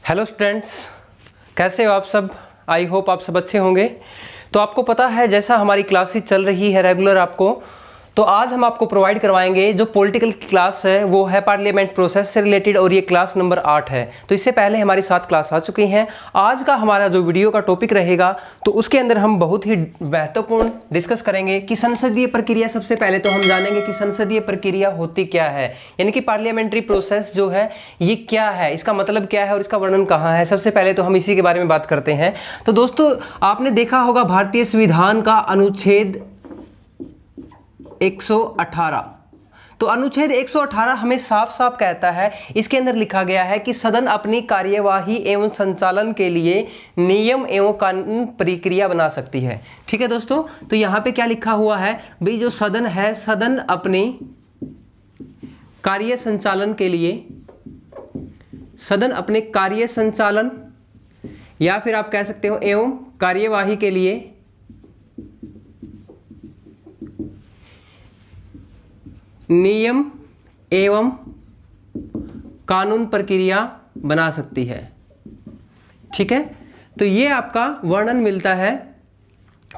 Hello students, कैसे हो आप सब। आई होप आप सब अच्छे होंगे। तो आपको पता है जैसा हमारी क्लासेस चल रही है रेगुलर आपको, तो आज हम आपको प्रोवाइड करवाएंगे जो पॉलिटिकल क्लास है वो है पार्लियामेंट प्रोसेस से रिलेटेड और ये क्लास नंबर 8 है। तो इससे पहले हमारी 7 क्लास आ चुकी हैं। आज का हमारा जो वीडियो का टॉपिक रहेगा तो उसके अंदर हम बहुत ही महत्वपूर्ण डिस्कस करेंगे कि संसदीय प्रक्रिया। सबसे पहले तो हम जानेंगे कि संसदीय प्रक्रिया होती क्या है, यानी कि पार्लियामेंट्री प्रोसेस जो है ये क्या है, इसका मतलब क्या है और इसका वर्णन कहाँ है। सबसे पहले तो हम इसी के बारे में बात करते हैं। तो दोस्तों आपने देखा होगा भारतीय संविधान का अनुच्छेद 118। तो अनुच्छेद 118 हमें साफ साफ कहता है, इसके अंदर लिखा गया है कि सदन अपनी कार्यवाही एवं संचालन के लिए नियम एवं कानून प्रक्रिया बना सकती है। ठीक है दोस्तों, तो यहां पे क्या लिखा हुआ है भाई, जो सदन है सदन अपनी कार्य संचालन के लिए, सदन अपने कार्य संचालन या फिर आप कह सकते हो एवं कार्यवाही के लिए नियम एवं कानून प्रक्रिया बना सकती है। ठीक है, तो ये आपका वर्णन मिलता है,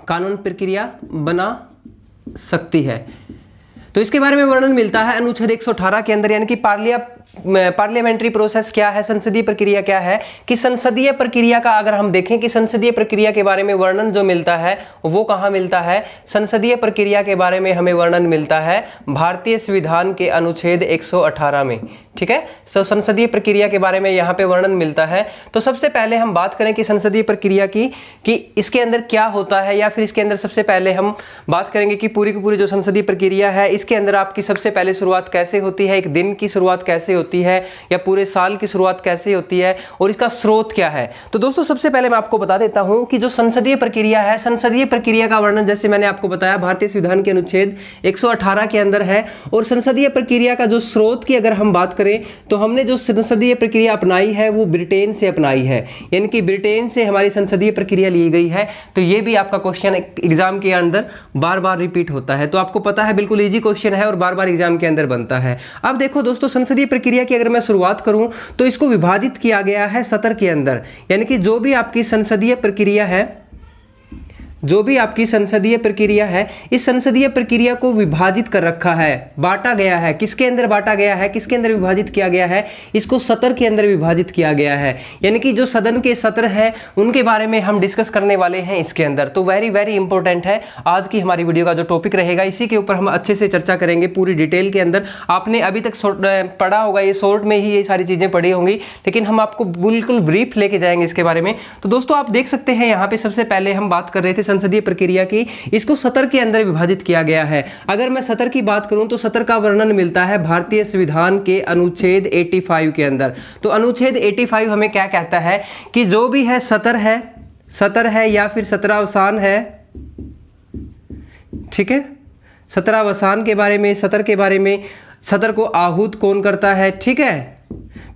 कानून प्रक्रिया बना सकती है। तो इसके बारे में वर्णन मिलता है अनुच्छेद 118 के अंदर, यानी कि पार्लियामेंट्री प्रोसेस क्या है, संसदीय प्रक्रिया क्या है। कि संसदीय प्रक्रिया का अगर हम देखें कि संसदीय प्रक्रिया के बारे में वर्णन जो मिलता है वो कहाँ मिलता है। संसदीय प्रक्रिया के बारे में हमें वर्णन मिलता है भारतीय संविधान के अनुच्छेद 118 में। ठीक है, तो संसदीय प्रक्रिया के बारे में यहाँ पे वर्णन मिलता है। तो सबसे पहले हम बात करें कि संसदीय प्रक्रिया की कि इसके अंदर क्या होता है, या फिर इसके अंदर सबसे पहले हम बात करेंगे कि पूरी की पूरी जो संसदीय प्रक्रिया है इसके अंदर आपकी सबसे पहले शुरुआत कैसे होती है, एक दिन की शुरुआत कैसे होती है या पूरे साल की शुरुआत कैसे होती है और इसका स्रोत क्या है। तो दोस्तों सबसे पहले मैं आपको बता देता हूं कि जो संसदीय प्रक्रिया है, संसदीय प्रक्रिया का वर्णन जैसे मैंने आपको बताया भारतीय संविधान के अनुच्छेद 118 के अंदर है। और संसदीय प्रक्रिया का जो स्रोत की अगर हम बात करें तो हमने जो संसदीय प्रक्रिया अपनाई है वो ब्रिटेन से अपनाई है, यानी कि ब्रिटेन से हमारी संसदीय प्रक्रिया ली गई है। तो ये भी आपका क्वेश्चन एग्जाम के अंदर बार बार रिपीट होता है, तो आपको पता है बिल्कुल इजी क्वेश्चन है और बार बार एग्जाम के अंदर बनता है। अब देखो दोस्तों, संसदीय प्रक्रिया की अगर मैं शुरुआत करूं तो इसको विभाजित किया गया है सत्र के अंदर, यानी कि जो भी आपकी संसदीय प्रक्रिया है, जो भी आपकी संसदीय प्रक्रिया है, इस संसदीय प्रक्रिया को विभाजित कर रखा है, बांटा गया है। किसके अंदर बांटा गया है, किसके अंदर विभाजित किया गया है, इसको सत्र के अंदर विभाजित किया गया है। यानी कि जो सदन के सत्र हैं उनके बारे में हम डिस्कस करने वाले हैं इसके अंदर। तो वेरी वेरी इंपॉर्टेंट है आज की हमारी वीडियो का जो टॉपिक रहेगा, इसी के ऊपर हम अच्छे से चर्चा करेंगे पूरी डिटेल के अंदर। आपने अभी तक पढ़ा होगा, ये शॉर्ट में ही ये सारी चीजें पढ़ी होंगी, लेकिन हम आपको बिल्कुल ब्रीफ लेके जाएंगे इसके बारे में। तो दोस्तों आप देख सकते हैं यहाँ पे सबसे पहले हम बात कर रहे थे संसदीय प्रक्रिया की, इसको सत्र के अंदर विभाजित किया गया है। अगर मैं सत्र की बात करूं तो सत्र का वर्णन मिलता है भारतीय संविधान के अनुच्छेद 85 के अंदर। तो अनुच्छेद 85 हमें क्या कहता है कि जो भी है सत्र है या फिर सत्रावसान है। ठीक है, सत्रावसान के बारे में, सत्र के बारे में, सत्र को आहूत कौन करता है। ठीक है,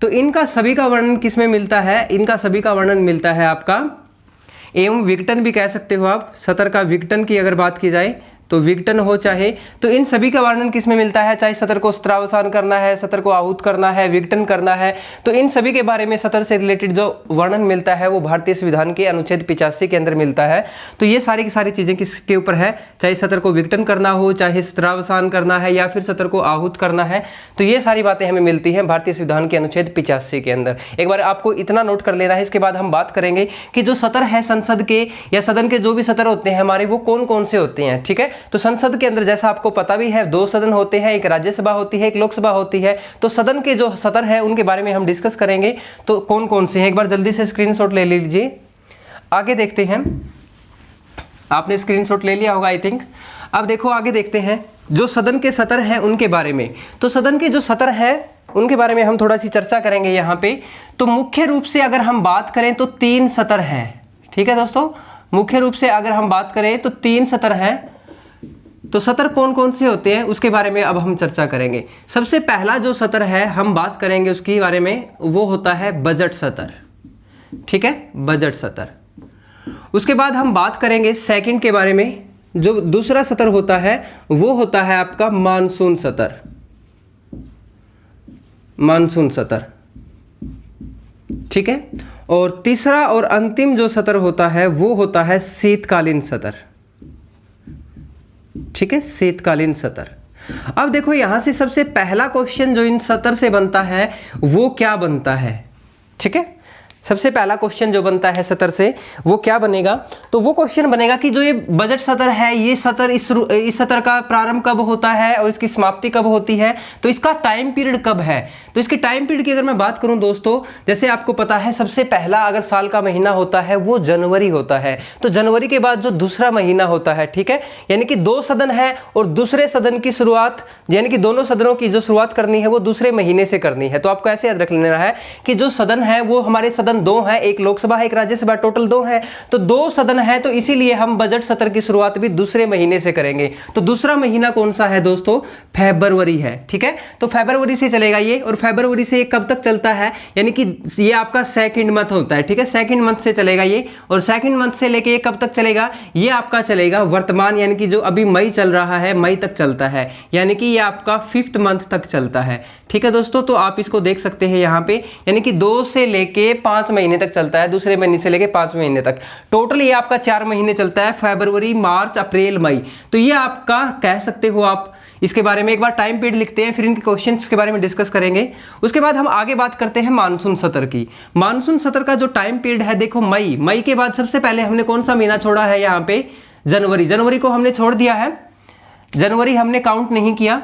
तो इनका सभी का वर्णन किसमें मिलता है, इनका सभी का वर्णन मिलता है आपका एवं विघटन भी कह सकते हो आप। सत्र का विघटन की अगर बात की जाए तो विघटन हो चाहे, तो इन सभी का वर्णन किसमें मिलता है, चाहे सत्र को सत्रावसान करना है, सत्र को आहूत करना है, विघटन करना है, तो इन सभी के बारे में सत्र से रिलेटेड जो वर्णन मिलता है वो भारतीय संविधान के अनुच्छेद 85 के अंदर मिलता है। तो ये सारी की सारी चीजें किसके ऊपर है, चाहे सत्र को विघटन करना हो, चाहे सत्रावसान करना है या फिर सत्र को आहूत करना है, तो ये सारी बातें हमें मिलती हैं भारतीय संविधान के अनुच्छेद 85 के अंदर। एक बार आपको इतना नोट कर लेना है। इसके बाद हम बात करेंगे कि जो सत्र है संसद के या सदन के जो भी सत्र होते हैं हमारे, वो कौन कौन से होते हैं। ठीक है, तो संसद के अंदर जैसा आपको पता भी है 2 सदन होते हैं, एक राज्यसभा होती है, एक लोकसभा होती है। तो सदन के जो सत्र है उनके बारे में हम डिस्कस करेंगे, तो कौन कौन से हैं। एक बार जल्दी से स्क्रीनशॉट ले लीजिए, आगे देखते हैं। आपने स्क्रीनशॉट ले लिया होगा आई थिंक। अब देखो आगे देखते हैं जो सदन के सत्र हैं उनके बारे में। तो सदन के जो सत्र हैं उनके बारे में हम थोड़ा सी चर्चा करेंगे यहाँ पे। तो मुख्य रूप से अगर हम बात करें तो 3 सत्र हैं। ठीक है दोस्तों, मुख्य रूप से अगर हम बात करें तो 3 सत्र हैं। तो सत्र कौन कौन से होते हैं उसके बारे में अब हम चर्चा करेंगे। सबसे पहला जो सत्र है हम बात करेंगे उसके बारे में, वो होता है बजट सत्र। ठीक है, बजट सत्र। उसके बाद हम बात करेंगे सेकंड के बारे में, जो दूसरा सत्र होता है वो होता है आपका मानसून सत्र। मानसून सत्र। ठीक है। और तीसरा और अंतिम जो सत्र होता है वो होता है शीतकालीन सत्र, ठीक है, शीतकालीन सत्र। अब देखो यहां से सबसे पहला क्वेश्चन जो इन सत्र से बनता है वो क्या बनता है, ठीक है। सबसे पहला क्वेश्चन जो बनता है सत्र से वो क्या बनेगा, तो वो क्वेश्चन बनेगा कि जो ये बजट सत्र है, ये सत्र इस सत्र का प्रारंभ कब होता है और इसकी समाप्ति कब होती है, तो इसका टाइम पीरियड कब है। तो इसके टाइम पीरियड की अगर मैं बात करूं दोस्तों, जैसे आपको पता है सबसे पहला अगर साल का महीना होता है वो जनवरी होता है, तो जनवरी के बाद जो दूसरा महीना होता है, ठीक है, यानी कि 2 सदन है और दूसरे सदन की शुरुआत, यानी कि दोनों सदनों की जो शुरुआत करनी है वो दूसरे महीने से करनी है। तो आपको ऐसे याद रख लेना है कि जो सदन है वो हमारे सदन 2 है, एक लोकसभा है एक राज्यसभा, टोटल 2 है, तो 2 सदन है, तो इसीलिए हम बजट सत्र की शुरुआत भी दूसरे महीने से करेंगे। तो दूसरा महीना कौन सा है दोस्तों, फरवरी है, ठीक है। तो फरवरी से चलेगा ये, और फरवरी से कब तक चलता है, यानी कि ये आपका सेकंड मंथ होता है, ठीक है, सेकंड मंथ से चलेगा ये, और सेकंड मंथ से लेके ये कब तक चलेगा, ये आपका चलेगा वर्तमान, यानी कि जो अभी मई चल रहा है, मई तक चलता है, यानी कि ये आपका 5th मंथ तक चलता है, ठीक है दोस्तों। तो आप इसको देख सकते हैं यहाँ पे, यानी कि 2 से लेके 5 महीने तक चलता है, दूसरे महीने से लेके 5 महीने तक, टोटल ये आपका 4 महीने चलता है, फरवरी, मार्च, अप्रैल, मई। तो ये आपका कह सकते हो आप। इसके बारे में एक बार टाइम पीरियड लिखते हैं, फिर इनके क्वेश्चंस के बारे में डिस्कस करेंगे। उसके बाद हम आगे बात करते हैं मानसून सत्र की। मानसून सत्र का जो टाइम पीरियड है, देखो मई के बाद सबसे पहले हमने कौन सा महीना छोड़ा है यहाँ पे, जनवरी को हमने छोड़ दिया है। जनवरी हमने काउंट नहीं किया,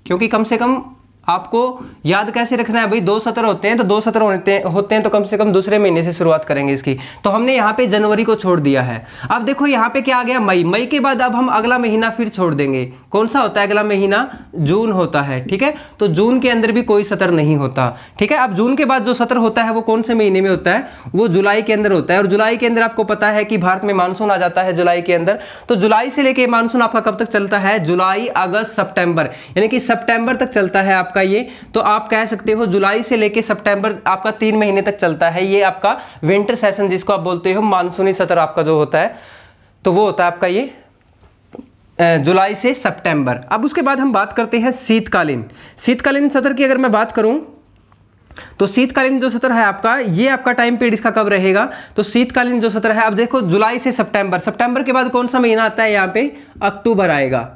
क्योंकि कम से कम आपको याद कैसे रखना है भाई, 2 सत्र होते हैं, तो 2 सत्र होते हैं तो कम से कम दूसरे महीने से शुरुआत करेंगे इसकी। तो हमने यहाँ पे जनवरी को छोड़ दिया है। अब देखो यहाँ पे क्या आ गया, मई के बाद अब हम अगला महीना फिर छोड़ देंगे। कौन सा होता है अगला महीना, जून होता है, ठीक है। तो जून के अंदर भी कोई सत्र नहीं होता, ठीक है। अब जून के बाद जो सत्र होता है वो कौन से महीने में होता है, वो जुलाई के अंदर होता है, और जुलाई के अंदर आपको पता है कि भारत में मानसून आ जाता है जुलाई के अंदर। तो जुलाई से लेके मानसून आपका कब तक चलता है, जुलाई, अगस्त, सितंबर, यानी कि सितंबर तक चलता है आपका ये। तो आप कह सकते हो जुलाई से लेके सितंबर आपका 3 महीने तक चलता है, ये आपका विंटर सेशन जिसको आप बोलते हो, मानसूनी सत्र आपका जो होता है, तो वो होता है आपका ये जुलाई से सितंबर। अब उसके बाद हम बात करते हैं शीतकालीन सत्र की। अगर मैं बात करूं तो शीतकालीन जो सत्र है आपका, ये आपका टाइम पीरियड इसका कब रहेगा, तो शीतकालीन जो सत्र है, अब देखो जुलाई से सितंबर के बाद कौन सा महीना आता है, यहाँ पे अक्टूबर आएगा,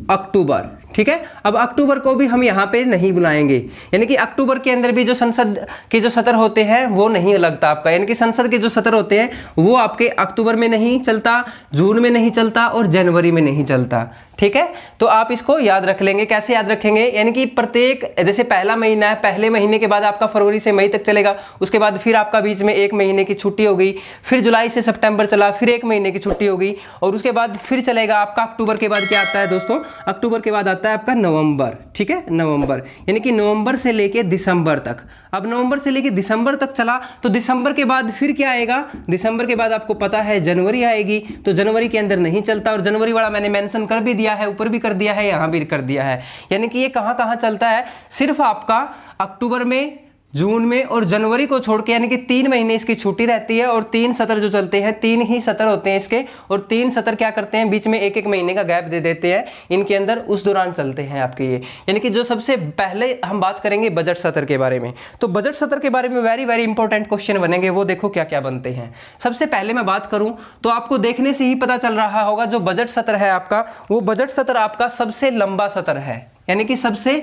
अक्टूबर, ठीक है। अब अक्टूबर को भी हम यहाँ पे नहीं बुलाएंगे, यानी कि अक्टूबर के अंदर भी जो संसद के जो सत्र होते हैं वो नहीं लगता आपका, यानी कि संसद के जो सत्र होते हैं वो आपके अक्टूबर में नहीं चलता, जून में नहीं चलता और जनवरी में नहीं चलता, ठीक है। तो आप इसको याद रख लेंगे। कैसे याद रखेंगे, यानी कि प्रत्येक, जैसे पहला महीना है, पहले महीने के बाद आपका फरवरी से मई तक चलेगा, उसके बाद फिर आपका बीच में 1 महीने की छुट्टी हो गई, फिर जुलाई से सितंबर चला, फिर 1 महीने की छुट्टी हो गई, और उसके बाद फिर चलेगा आपका अक्टूबर के बाद क्या आता है दोस्तों, अक्टूबर के बाद आता है आपका नवंबर, ठीक है, नवंबर, यानी कि नवंबर से लेके दिसंबर तक। अब नवंबर से लेके दिसंबर तक चला, तो दिसंबर के बाद फिर क्या आएगा, दिसंबर के बाद आपको पता है जनवरी आएगी, तो जनवरी के अंदर नहीं चलता, और जनवरी वाला मैंने मेंशन कर भी दिया है, ऊपर भी कर दिया है, यहां भी कर दिया है, यानी कि ये कहां चलता है, सिर्फ आपका अक्टूबर में, जून में और जनवरी को छोड़ के, यानी कि 3 महीने इसकी छुट्टी रहती है, और 3 सत्र जो चलते हैं, 3 ही सत्र होते हैं इसके, और 3 सत्र क्या करते हैं, बीच में 1-1 महीने का गैप दे देते हैं इनके अंदर, उस दौरान चलते हैं आपके ये। यानी कि जो सबसे पहले हम बात करेंगे बजट सत्र के बारे में, तो बजट सत्र के बारे में वेरी इंपॉर्टेंट क्वेश्चन बनेंगे, वो देखो क्या क्या बनते हैं। सबसे पहले मैं बात करूं तो आपको देखने से ही पता चल रहा होगा, जो बजट सत्र है आपका, वो बजट सत्र आपका सबसे लंबा सत्र है, यानी कि सबसे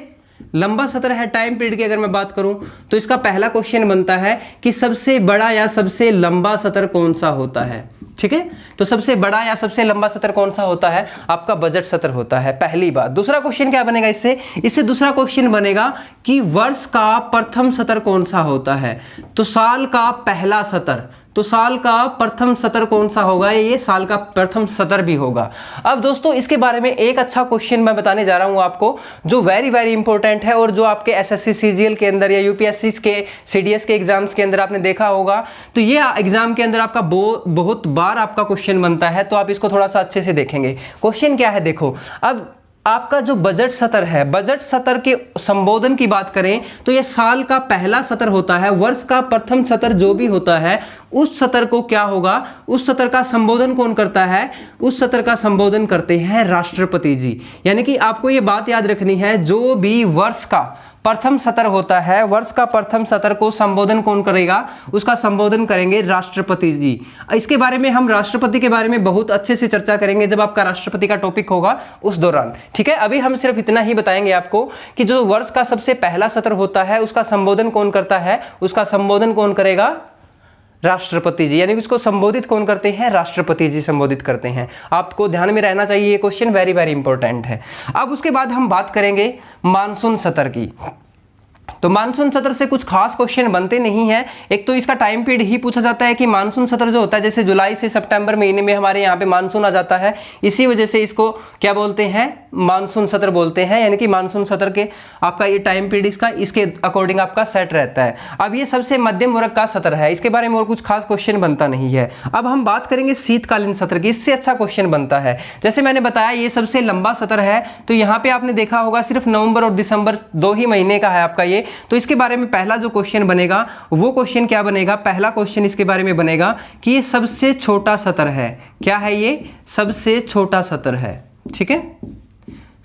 लंबा सत्र है। टाइम पीरियड की अगर मैं बात करूं तो इसका पहला क्वेश्चन बनता है कि सबसे बड़ा या सबसे लंबा सत्र कौन सा होता है, ठीक है। तो सबसे बड़ा या सबसे लंबा सत्र कौन सा होता है, आपका बजट सत्र होता है, पहली बात। दूसरा क्वेश्चन क्या बनेगा इससे दूसरा क्वेश्चन बनेगा कि वर्ष का प्रथम सत्र कौन सा होता है, तो साल का पहला सत्र, तो साल का प्रथम सत्र कौन सा होगा, ये साल का प्रथम सत्र भी होगा। अब दोस्तों इसके बारे में एक अच्छा क्वेश्चन मैं बताने जा रहा हूं आपको, जो वेरी इंपॉर्टेंट है, और जो आपके एसएससी सीजीएल के अंदर या यूपीएससी के सीडीएस के एग्जाम्स के अंदर आपने देखा होगा, तो ये एग्जाम के अंदर आपका बहुत बार आपका क्वेश्चन बनता है, तो आप इसको थोड़ा सा अच्छे से देखेंगे। क्वेश्चन क्या है देखो, अब आपका जो बजट सत्र है, बजट सत्र के संबोधन की बात करें तो यह साल का पहला सत्र होता है, वर्ष का प्रथम सत्र जो भी होता है, उस सत्र को क्या होगा, उस सत्र का संबोधन कौन करता है, उस सत्र का संबोधन करते हैं राष्ट्रपति जी। यानी कि आपको यह बात याद रखनी है, जो भी वर्ष का प्रथम सत्र होता है, वर्ष का प्रथम सत्र को संबोधन कौन करेगा? उसका संबोधन करेंगे राष्ट्रपति जी। इसके बारे में हम राष्ट्रपति के बारे में बहुत अच्छे से चर्चा करेंगे जब आपका राष्ट्रपति का टॉपिक होगा उस दौरान, ठीक है। अभी हम सिर्फ इतना ही बताएंगे आपको कि जो वर्ष का सबसे पहला सत्र होता है उसका संबोधन कौन करता है? उसका संबोधन कौन करेगा? राष्ट्रपति जी, यानी कि उसको संबोधित कौन करते हैं? राष्ट्रपति जी संबोधित करते हैं। आपको ध्यान में रहना चाहिए, ये क्वेश्चन वेरी वेरी इंपॉर्टेंट है। अब उसके बाद हम बात करेंगे मानसून सत्र की। तो मानसून सत्र से कुछ खास क्वेश्चन बनते नहीं हैं। एक तो इसका टाइम पीरियड ही पूछा जाता है कि मानसून सत्र जो होता है, जैसे जुलाई से सितंबर महीने में हमारे यहाँ पे मानसून आ जाता है, इसी वजह से इसको क्या बोलते हैं? मानसून सत्र बोलते हैं। यानी कि मानसून सत्र के आपका ये टाइम पीरियड इसके अकॉर्डिंग आपका सेट रहता है। अब ये सबसे मध्यम वर्ग का सत्र है, इसके बारे में और कुछ खास क्वेश्चन बनता नहीं है। अब हम बात करेंगे शीतकालीन सत्र की, इससे अच्छा क्वेश्चन बनता है। जैसे मैंने बताया ये सबसे लंबा सत्र है, तो यहाँ पे आपने देखा होगा सिर्फ नवंबर और दिसंबर 2 ही महीने का है आपका ये। तो इसके बारे में पहला जो क्वेश्चन बनेगा वो क्वेश्चन क्या बनेगा? पहला क्वेश्चन इसके बारे में बनेगा कि ये सबसे छोटा सत्र है। क्या है ये? सबसे छोटा सत्र है, ठीक है,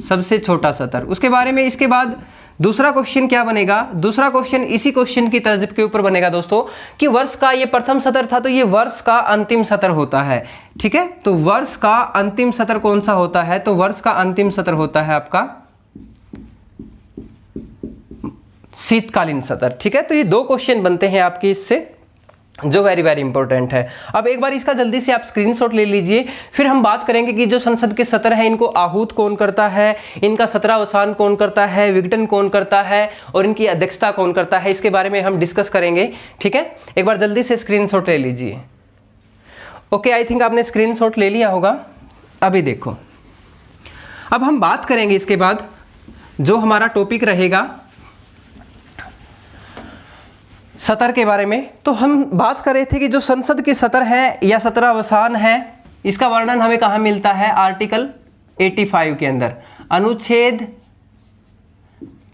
सबसे छोटा सत्र। उसके बारे में इसके बाद दूसरा क्वेश्चन क्या बनेगा? दूसरा क्वेश्चन इसी क्वेश्चन की तर्ज के ऊपर बनेगा दोस्तों कि वर्ष का ये प्रथम सत्र था, तो ये वर्ष का अंतिम सत्र होता है, ठीक है। तो वर्ष का अंतिम सत्र कौन सा होता है? तो वर्ष का अंतिम सत्र होता है आपका शीतकालीन सत्र, ठीक है। तो ये 2 क्वेश्चन बनते हैं आपके इससे, जो वेरी वेरी इंपॉर्टेंट है। अब एक बार इसका जल्दी से आप स्क्रीनशॉट ले लीजिए, फिर हम बात करेंगे कि जो संसद के सत्र हैं इनको आहूत कौन करता है, इनका सत्रावसान कौन करता है, विघटन कौन करता है और इनकी अध्यक्षता कौन करता है, इसके बारे में हम डिस्कस करेंगे, ठीक है। एक बार जल्दी से स्क्रीनशॉट ले लीजिए। ओके, आई थिंक आपने स्क्रीनशॉट ले लिया होगा। अभी देखो, अब हम बात करेंगे इसके बाद जो हमारा टॉपिक रहेगा सत्र के बारे में। तो हम बात कर रहे थे कि जो संसद के सत्र है या सत्रावसान है, इसका वर्णन हमें कहाँ मिलता है? आर्टिकल 85 के अंदर, अनुच्छेद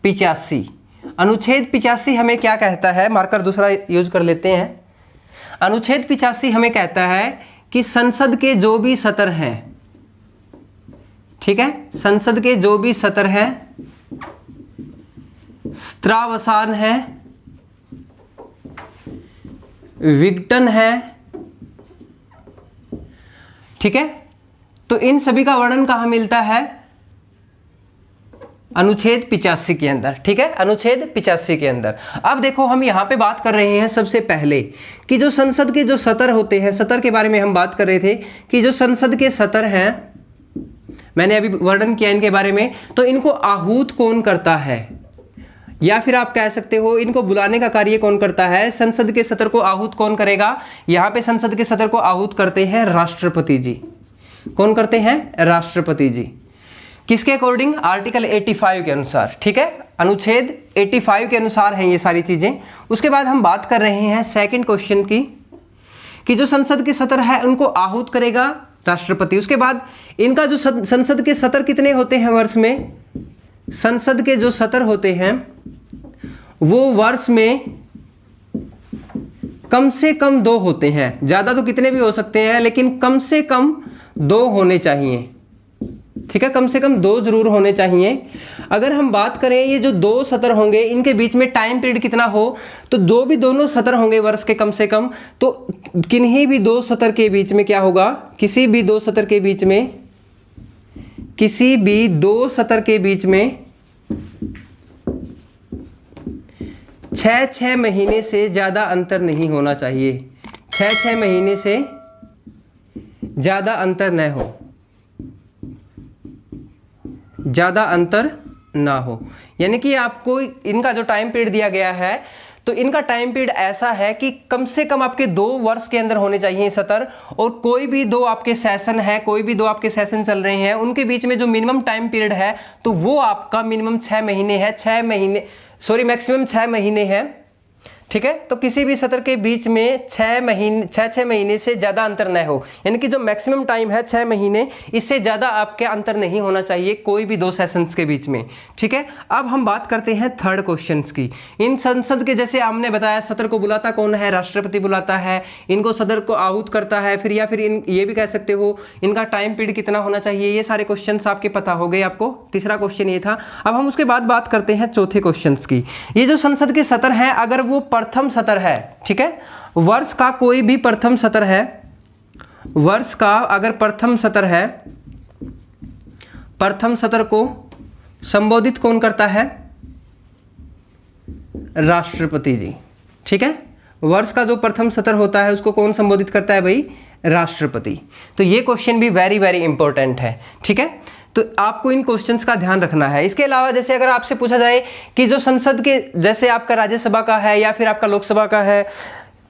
85। अनुच्छेद 85 हमें क्या कहता है? मार्कर दूसरा यूज कर लेते हैं। अनुच्छेद 85 हमें कहता है कि संसद के जो भी सत्र हैं, ठीक है, संसद के जो भी सत्र हैं, सत्रावसान है, विघटन है, ठीक है, तो इन सभी का वर्णन कहां मिलता है? अनुच्छेद 85 के अंदर, ठीक है, अनुच्छेद 85 के अंदर। अब देखो, हम यहां पे बात कर रहे हैं सबसे पहले कि जो संसद के जो सत्र होते हैं, सत्र के बारे में हम बात कर रहे थे कि जो संसद के सत्र हैं, मैंने अभी वर्णन किया इनके बारे में, तो इनको आहूत कौन करता है, या फिर आप कह सकते हो इनको बुलाने का कार्य कौन करता है? संसद के सत्र को आहूत कौन करेगा? यहाँ पे संसद के सत्र को आहूत करते हैं राष्ट्रपति जी। कौन करते हैं? राष्ट्रपति जी। किसके अकॉर्डिंग? आर्टिकल 85 के अनुसार, ठीक है, अनुच्छेद 85 के अनुसार है ये सारी चीजें। उसके बाद हम बात कर रहे हैं सेकंड क्वेश्चन की कि जो संसद के सत्र है उनको आहूत करेगा राष्ट्रपति। उसके बाद इनका जो संसद के सत्र कितने होते हैं वर्ष में? संसद के जो सत्र होते हैं वो वर्ष में कम से कम 2 होते हैं। ज्यादा तो कितने भी हो सकते हैं, लेकिन कम से कम 2 होने चाहिए, ठीक है, कम से कम 2 जरूर होने चाहिए। अगर हम बात करें ये जो 2 सत्र होंगे इनके बीच में टाइम पीरियड कितना हो, तो जो भी दोनों सत्र होंगे वर्ष के कम से कम, तो किन्हीं भी 2 सत्र के बीच में क्या होगा? किसी भी 2 सत्र के बीच में, किसी भी 2 सत्र के बीच में 6 महीने से ज्यादा अंतर नहीं होना चाहिए। 6 महीने से ज्यादा अंतर न हो, ज्यादा अंतर ना हो। यानी कि आपको इनका जो टाइम पीरियड दिया गया है, तो इनका टाइम पीरियड ऐसा है कि कम से कम आपके 2 वर्ष के अंदर होने चाहिए सत्र, और कोई भी 2 आपके सेशन है, कोई भी 2 आपके सेशन चल रहे हैं, उनके बीच में जो मिनिमम टाइम पीरियड है तो वो आपका मिनिमम 6 महीने है। 6 महीने, सॉरी, मैक्सिमम 6 महीने है। ठीक है। तो किसी भी सत्र के बीच में 6 महीने से ज़्यादा अंतर न हो, यानी कि जो मैक्सिमम टाइम है 6 महीने, इससे ज़्यादा आपके अंतर नहीं होना चाहिए कोई भी 2 सेशंस के बीच में, ठीक है। अब हम बात करते हैं थर्ड क्वेश्चंस की। इन संसद के, जैसे हमने बताया, सत्र को बुलाता कौन है? राष्ट्रपति बुलाता है। इनको सदर को आहूत करता है, फिर या फिर ये भी कह सकते हो इनका टाइम पीरियड कितना होना चाहिए। ये सारे क्वेश्चंस आपके पता हो गए आपको। तीसरा क्वेश्चन ये था। अब हम उसके बाद बात करते हैं चौथे क्वेश्चंस की। ये जो संसद के सत्र हैं, अगर वो प्रथम सत्र है, ठीक है, वर्ष का कोई भी प्रथम सत्र है, वर्ष का अगर प्रथम सत्र है, प्रथम सत्र को संबोधित कौन करता है? राष्ट्रपति जी, ठीक है। वर्ष का जो प्रथम सत्र होता है उसको कौन संबोधित करता है भाई? राष्ट्रपति। तो ये क्वेश्चन भी वेरी वेरी इंपॉर्टेंट है, ठीक है। तो आपको इन क्वेश्चंस का ध्यान रखना है। इसके अलावा जैसे अगर आपसे पूछा जाए कि जो संसद के, जैसे आपका राज्यसभा का है या फिर आपका लोकसभा का है,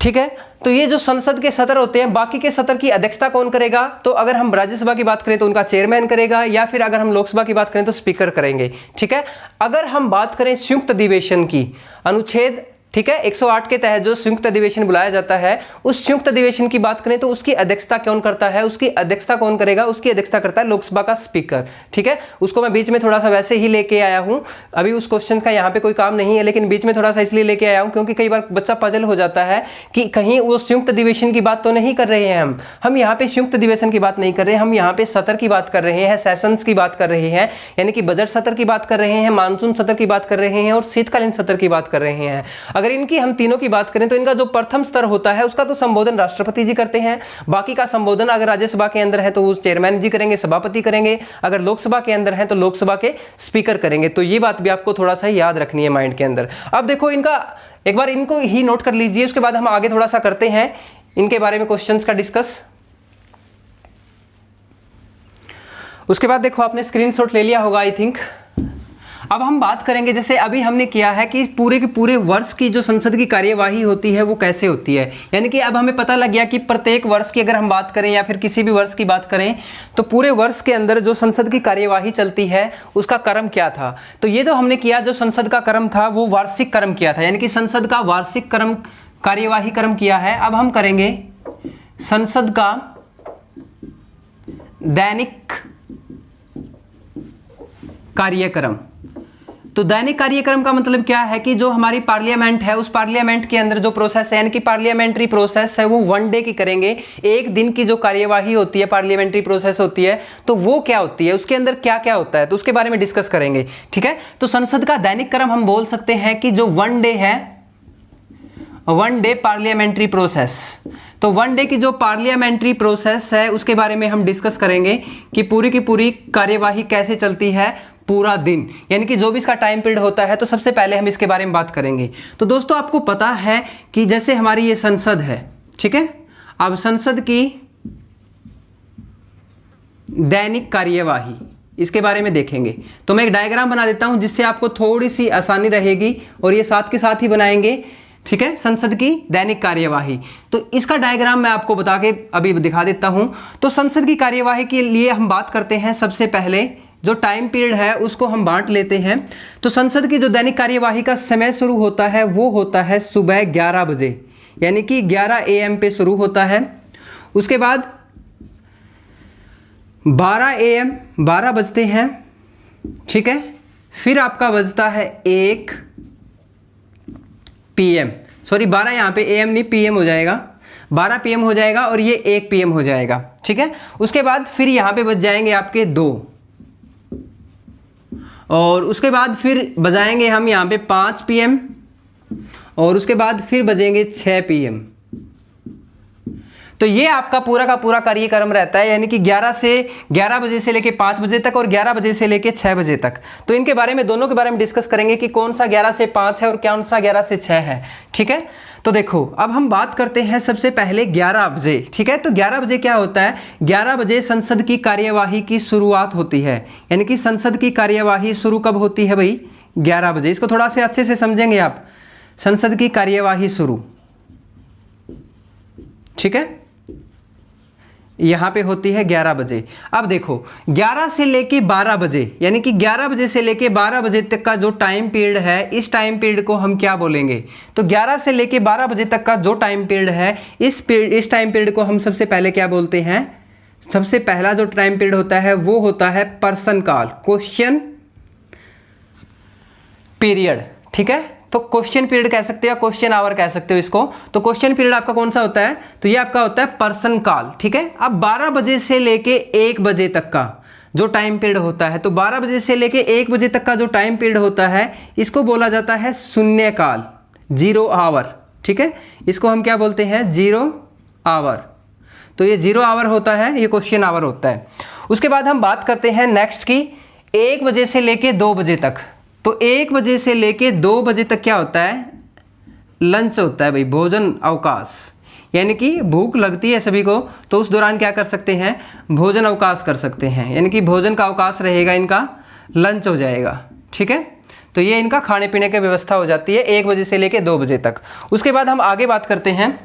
ठीक है, तो ये जो संसद के सत्र होते हैं, बाकी के सत्र की अध्यक्षता कौन करेगा? तो अगर हम राज्यसभा की बात करें तो उनका चेयरमैन करेगा, या फिर अगर हम लोकसभा की बात करें तो स्पीकर करेंगे, ठीक है। अगर हम बात करें संयुक्त अधिवेशन की, अनुच्छेद, ठीक है, 108 के तहत जो संयुक्त अधिवेशन बुलाया जाता है, उस संयुक्त अधिवेशन की बात करें तो उसकी अध्यक्षता कौन करता है? उसकी अध्यक्षता कौन करेगा? उसकी अध्यक्षता करता है लोकसभा का स्पीकर, ठीक है। उसको मैं बीच में थोड़ा सा वैसे ही लेके आया हूं, अभी उस क्वेश्चन का यहाँ पे कोई काम नहीं है, लेकिन बीच में थोड़ा सा इसलिए लेके आया हूं क्योंकि कई बार बच्चा पजल हो जाता है कि कहीं वो संयुक्त अधिवेशन की बात तो नहीं कर रहे हैं हम यहाँ पे संयुक्त अधिवेशन की बात नहीं कर रहे हैं, हम यहाँ पे सत्र की बात कर रहे हैं, सेशंस की बात कर रहे हैं, यानी कि बजट सत्र की बात कर रहे हैं, मानसून सत्र की बात कर रहे हैं और शीतकालीन सत्र की बात कर रहे हैं। अगर इनकी हम तीनों की बात करें तो इनका जो प्रथम स्तर होता है उसका तो संबोधन राष्ट्रपति जी करते हैं, बाकी का संबोधन अगर राज्यसभा के अंदर है तो वो चेयरमैन जी करेंगे, सभापति करेंगे, अगर लोकसभा के अंदर है तो लोकसभा के स्पीकर करेंगे। तो ये बात भी आपको थोड़ा सा याद रखनी है माइंड के अंदर। अब देखो इनका एक बार इनको ही नोट कर लीजिए, उसके बाद हम आगे थोड़ा सा करते हैं इनके बारे में क्वेश्चंस का डिस्कस। उसके बाद देखो आपने स्क्रीनशॉट ले लिया होगा आई थिंक। अब हम बात करेंगे, जैसे अभी हमने किया है कि पूरे के पूरे वर्ष की जो संसद की कार्यवाही होती है वो कैसे होती है, यानी कि अब हमें पता लग गया कि प्रत्येक वर्ष की अगर हम बात करें या फिर किसी भी वर्ष की बात करें तो पूरे वर्ष के अंदर जो संसद की कार्यवाही चलती है उसका क्रम क्या था। तो ये जो हमने किया, जो संसद का क्रम था वो वार्षिक क्रम किया था, यानी कि संसद का वार्षिक क्रम, कार्यवाही क्रम किया है। अब हम करेंगे संसद का दैनिक कार्यक्रम। तो दैनिक कार्यक्रम का मतलब क्या है कि जो हमारी पार्लियामेंट है उस पार्लियामेंट के अंदर जो प्रोसेस है, यानी कि पार्लियामेंट्री प्रोसेस है, वो 1 डे की करेंगे। एक दिन की जो कार्यवाही होती है, पार्लियामेंट्री प्रोसेस होती है, तो वो क्या होती है, उसके अंदर क्या क्या होता है, तो उसके बारे में डिस्कस करेंगे, ठीक है। तो संसद का दैनिक क्रम हम बोल सकते हैं कि जो 1 डे है, 1 डे पार्लियामेंट्री प्रोसेस। तो 1 डे की जो पार्लियामेंट्री प्रोसेस है उसके बारे में हम डिस्कस करेंगे कि पूरी की पूरी कार्यवाही कैसे चलती है पूरा दिन, यानी कि जो भी इसका टाइम पीरियड होता है। तो सबसे पहले हम इसके बारे में बात करेंगे। तो दोस्तों आपको पता है कि जैसे हमारी ये संसद है, ठीक है, अब संसद की दैनिक कार्यवाही, इसके बारे में देखेंगे। तो मैं एक डायग्राम बना देता हूं जिससे आपको थोड़ी सी आसानी रहेगी, और ये साथ के साथ ही बनाएंगे, ठीक है, संसद की दैनिक कार्यवाही। तो इसका डायग्राम मैं आपको बता के अभी दिखा देता हूं। तो संसद की कार्यवाही के लिए हम बात करते हैं, सबसे पहले जो टाइम पीरियड है उसको हम बांट लेते हैं। तो संसद की जो दैनिक कार्यवाही का समय शुरू होता है वो होता है सुबह 11 बजे, यानी कि 11 AM पे शुरू होता है। उसके बाद 12 AM, 12 बजते हैं, ठीक है। फिर आपका बजता है 1 PM, सॉरी 12 यहाँ पे AM नहीं PM हो जाएगा, 12 PM हो जाएगा और ये 1 PM हो जाएगा, ठीक है। उसके बाद फिर यहाँ पे बज जाएंगे आपके 2, और उसके बाद फिर बजाएंगे हम यहाँ पे 5 PM, और उसके बाद फिर बजेंगे 6 PM। तो ये आपका पूरा का पूरा कार्यक्रम रहता है, यानी कि 11 बजे से लेके 5 बजे तक और 11 बजे से लेके 6 बजे तक। तो इनके बारे में, दोनों के बारे में डिस्कस करेंगे कि कौन सा 11 से 5 है और कौन सा 11 से 6 है, ठीक है। तो देखो अब हम बात करते हैं सबसे पहले 11 बजे, ठीक है। तो 11 बजे क्या होता है, 11 बजे संसद की कार्यवाही की शुरुआत होती है, यानी कि संसद की कार्यवाही शुरू कब होती है भाई, 11 बजे। इसको थोड़ा से अच्छे से समझेंगे आप, संसद की कार्यवाही शुरू, ठीक है, यहाँ पे होती है 11 बजे। अब देखो 11 से लेके 12 बजे, यानी कि 11 बजे से लेके 12 बजे तक का जो टाइम पीरियड है, इस टाइम पीरियड को हम क्या बोलेंगे? तो 11 से लेके 12 बजे तक का जो टाइम पीरियड है, इस टाइम पीरियड को हम सबसे पहले क्या बोलते हैं? सबसे पहला जो टाइम पीरियड होता है वो होता है पर्सन काल, क्वेश्चन पीरियड। ठीक है, तो क्वेश्चन पीरियड कह सकते हो या क्वेश्चन आवर कह सकते हो इसको। तो क्वेश्चन पीरियड आपका कौन सा होता है? तो ये आपका होता है पर्सन काल। ठीक है, अब 12 बजे से लेके 1 बजे तक का जो टाइम पीरियड होता है, तो 12 बजे से लेके 1 बजे तक का जो टाइम पीरियड होता है, इसको बोला जाता है शून्य काल, 0 आवर। ठीक है, इसको हम क्या बोलते हैं? 0 आवर। तो ये 0 आवर होता है, ये क्वेश्चन आवर होता है। उसके बाद हम बात करते हैं नेक्स्ट की 1 बजे से लेके 2 बजे तक। तो 1 बजे से लेके 2 बजे तक क्या होता है? लंच होता है भाई, भोजन अवकाश। यानी कि भूख लगती है सभी को, तो उस दौरान क्या कर सकते हैं? भोजन अवकाश कर सकते हैं, यानी कि भोजन का अवकाश रहेगा, इनका लंच हो जाएगा। ठीक है, तो ये इनका खाने पीने की व्यवस्था हो जाती है 1 बजे से लेके 2 बजे तक। उसके बाद हम आगे बात करते हैं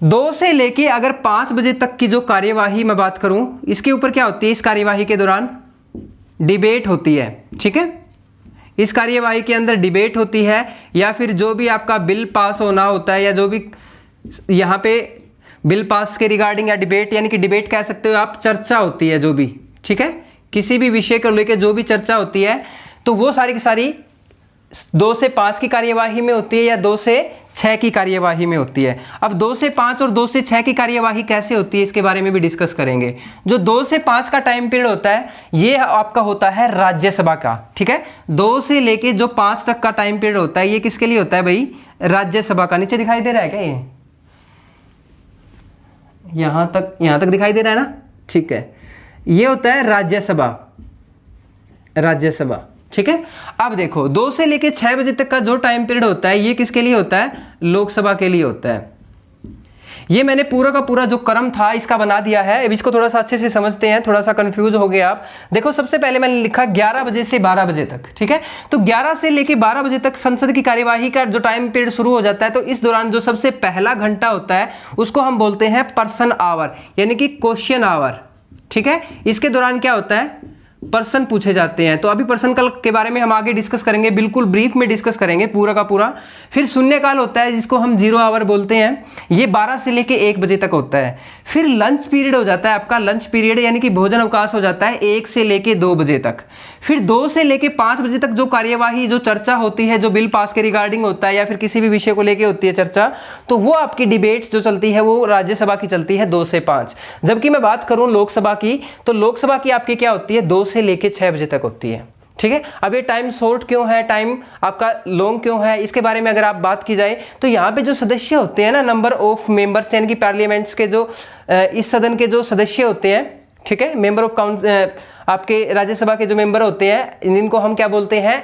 2 से लेके अगर 5 बजे तक की जो कार्यवाही मैं बात करूं, इसके ऊपर क्या होती है? इस कार्यवाही के दौरान डिबेट होती है। ठीक है, इस कार्यवाही के अंदर डिबेट होती है, या फिर जो भी आपका बिल पास होना होता है, या जो भी यहाँ पे बिल पास के रिगार्डिंग, या डिबेट यानी कि डिबेट कह सकते हो आप, चर्चा होती है जो भी। ठीक है, किसी भी विषय को लेकर जो भी चर्चा होती है, तो वो सारी की सारी 2 से 5 की कार्यवाही में होती है, या 2 से 6 की कार्यवाही में होती है। अब 2 से 5 और 2 से 6 की कार्यवाही कैसे होती है, इसके बारे में भी डिस्कस करेंगे। जो 2 से 5 का टाइम पीरियड होता है, ये आपका होता है राज्यसभा का। ठीक है, 2 से लेके जो 5 तक का टाइम पीरियड होता है, ये किसके लिए होता है भाई? राज्यसभा का। नीचे दिखाई दे रहा है क्या? ये यहां तक दिखाई दे रहा है ना? ठीक है, ये होता है राज्यसभा। ठीक है, अब देखो 2 से लेके 6 बजे तक का जो टाइम पीरियड होता है, ये किसके लिए होता है? लोकसभा के लिए होता है। ये मैंने पूरा का पूरा जो क्रम था इसका बना दिया है। अब इसको थोड़ा सा अच्छे से समझते हैं, थोड़ा सा कंफ्यूज हो गए आप। देखो सबसे पहले मैंने लिखा 11 बजे से 12 बजे तक। ठीक है, तो 11 से लेके 12 बजे तक संसद की कार्यवाही का जो टाइम पीरियड शुरू हो जाता है, तो इस दौरान जो सबसे पहला घंटा होता है उसको हम बोलते हैं पर्सन आवर, यानी कि क्वेश्चन आवर। ठीक है, इसके दौरान क्या होता है? प्रश्न पूछे जाते हैं। तो अभी प्रश्न काल के बारे में हम आगे डिस्कस करेंगे, बिल्कुल ब्रीफ में डिस्कस करेंगे पूरा का पूरा। फिर शून्य काल होता है, जिसको हम 0 आवर बोलते हैं, ये 12 से लेके 1 बजे तक होता है। फिर लंच पीरियड हो जाता है आपका, लंच पीरियड यानी कि भोजन अवकाश हो जाता है 1 से लेके 2 बजे तक। फिर 2 से लेके 5 बजे तक जो कार्यवाही, जो चर्चा होती है, जो बिल पास के रिगार्डिंग होता है, या फिर किसी भी विषय को लेके होती है चर्चा, तो वो आपकी डिबेट्स जो चलती है वो राज्यसभा की चलती है 2 से 5। जबकि मैं बात करूं लोकसभा की, तो लोकसभा की आपकी क्या होती है? 2 से लेके 6 बजे तक होती है। ठीक है, अब ये टाइम शॉर्ट क्यों है, टाइम आपका लॉन्ग क्यों है, इसके बारे में अगर आप बात की जाए, तो यहाँ पे जो सदस्य होते हैं ना, नंबर ऑफ मेंबर्स यानी कि पार्लियामेंट्स के जो इस सदन के जो सदस्य होते हैं, ठीक है, मेंबर ऑफ काउंसिल, आपके राज्यसभा के जो मेंबर होते हैं, इनको हम क्या बोलते हैं?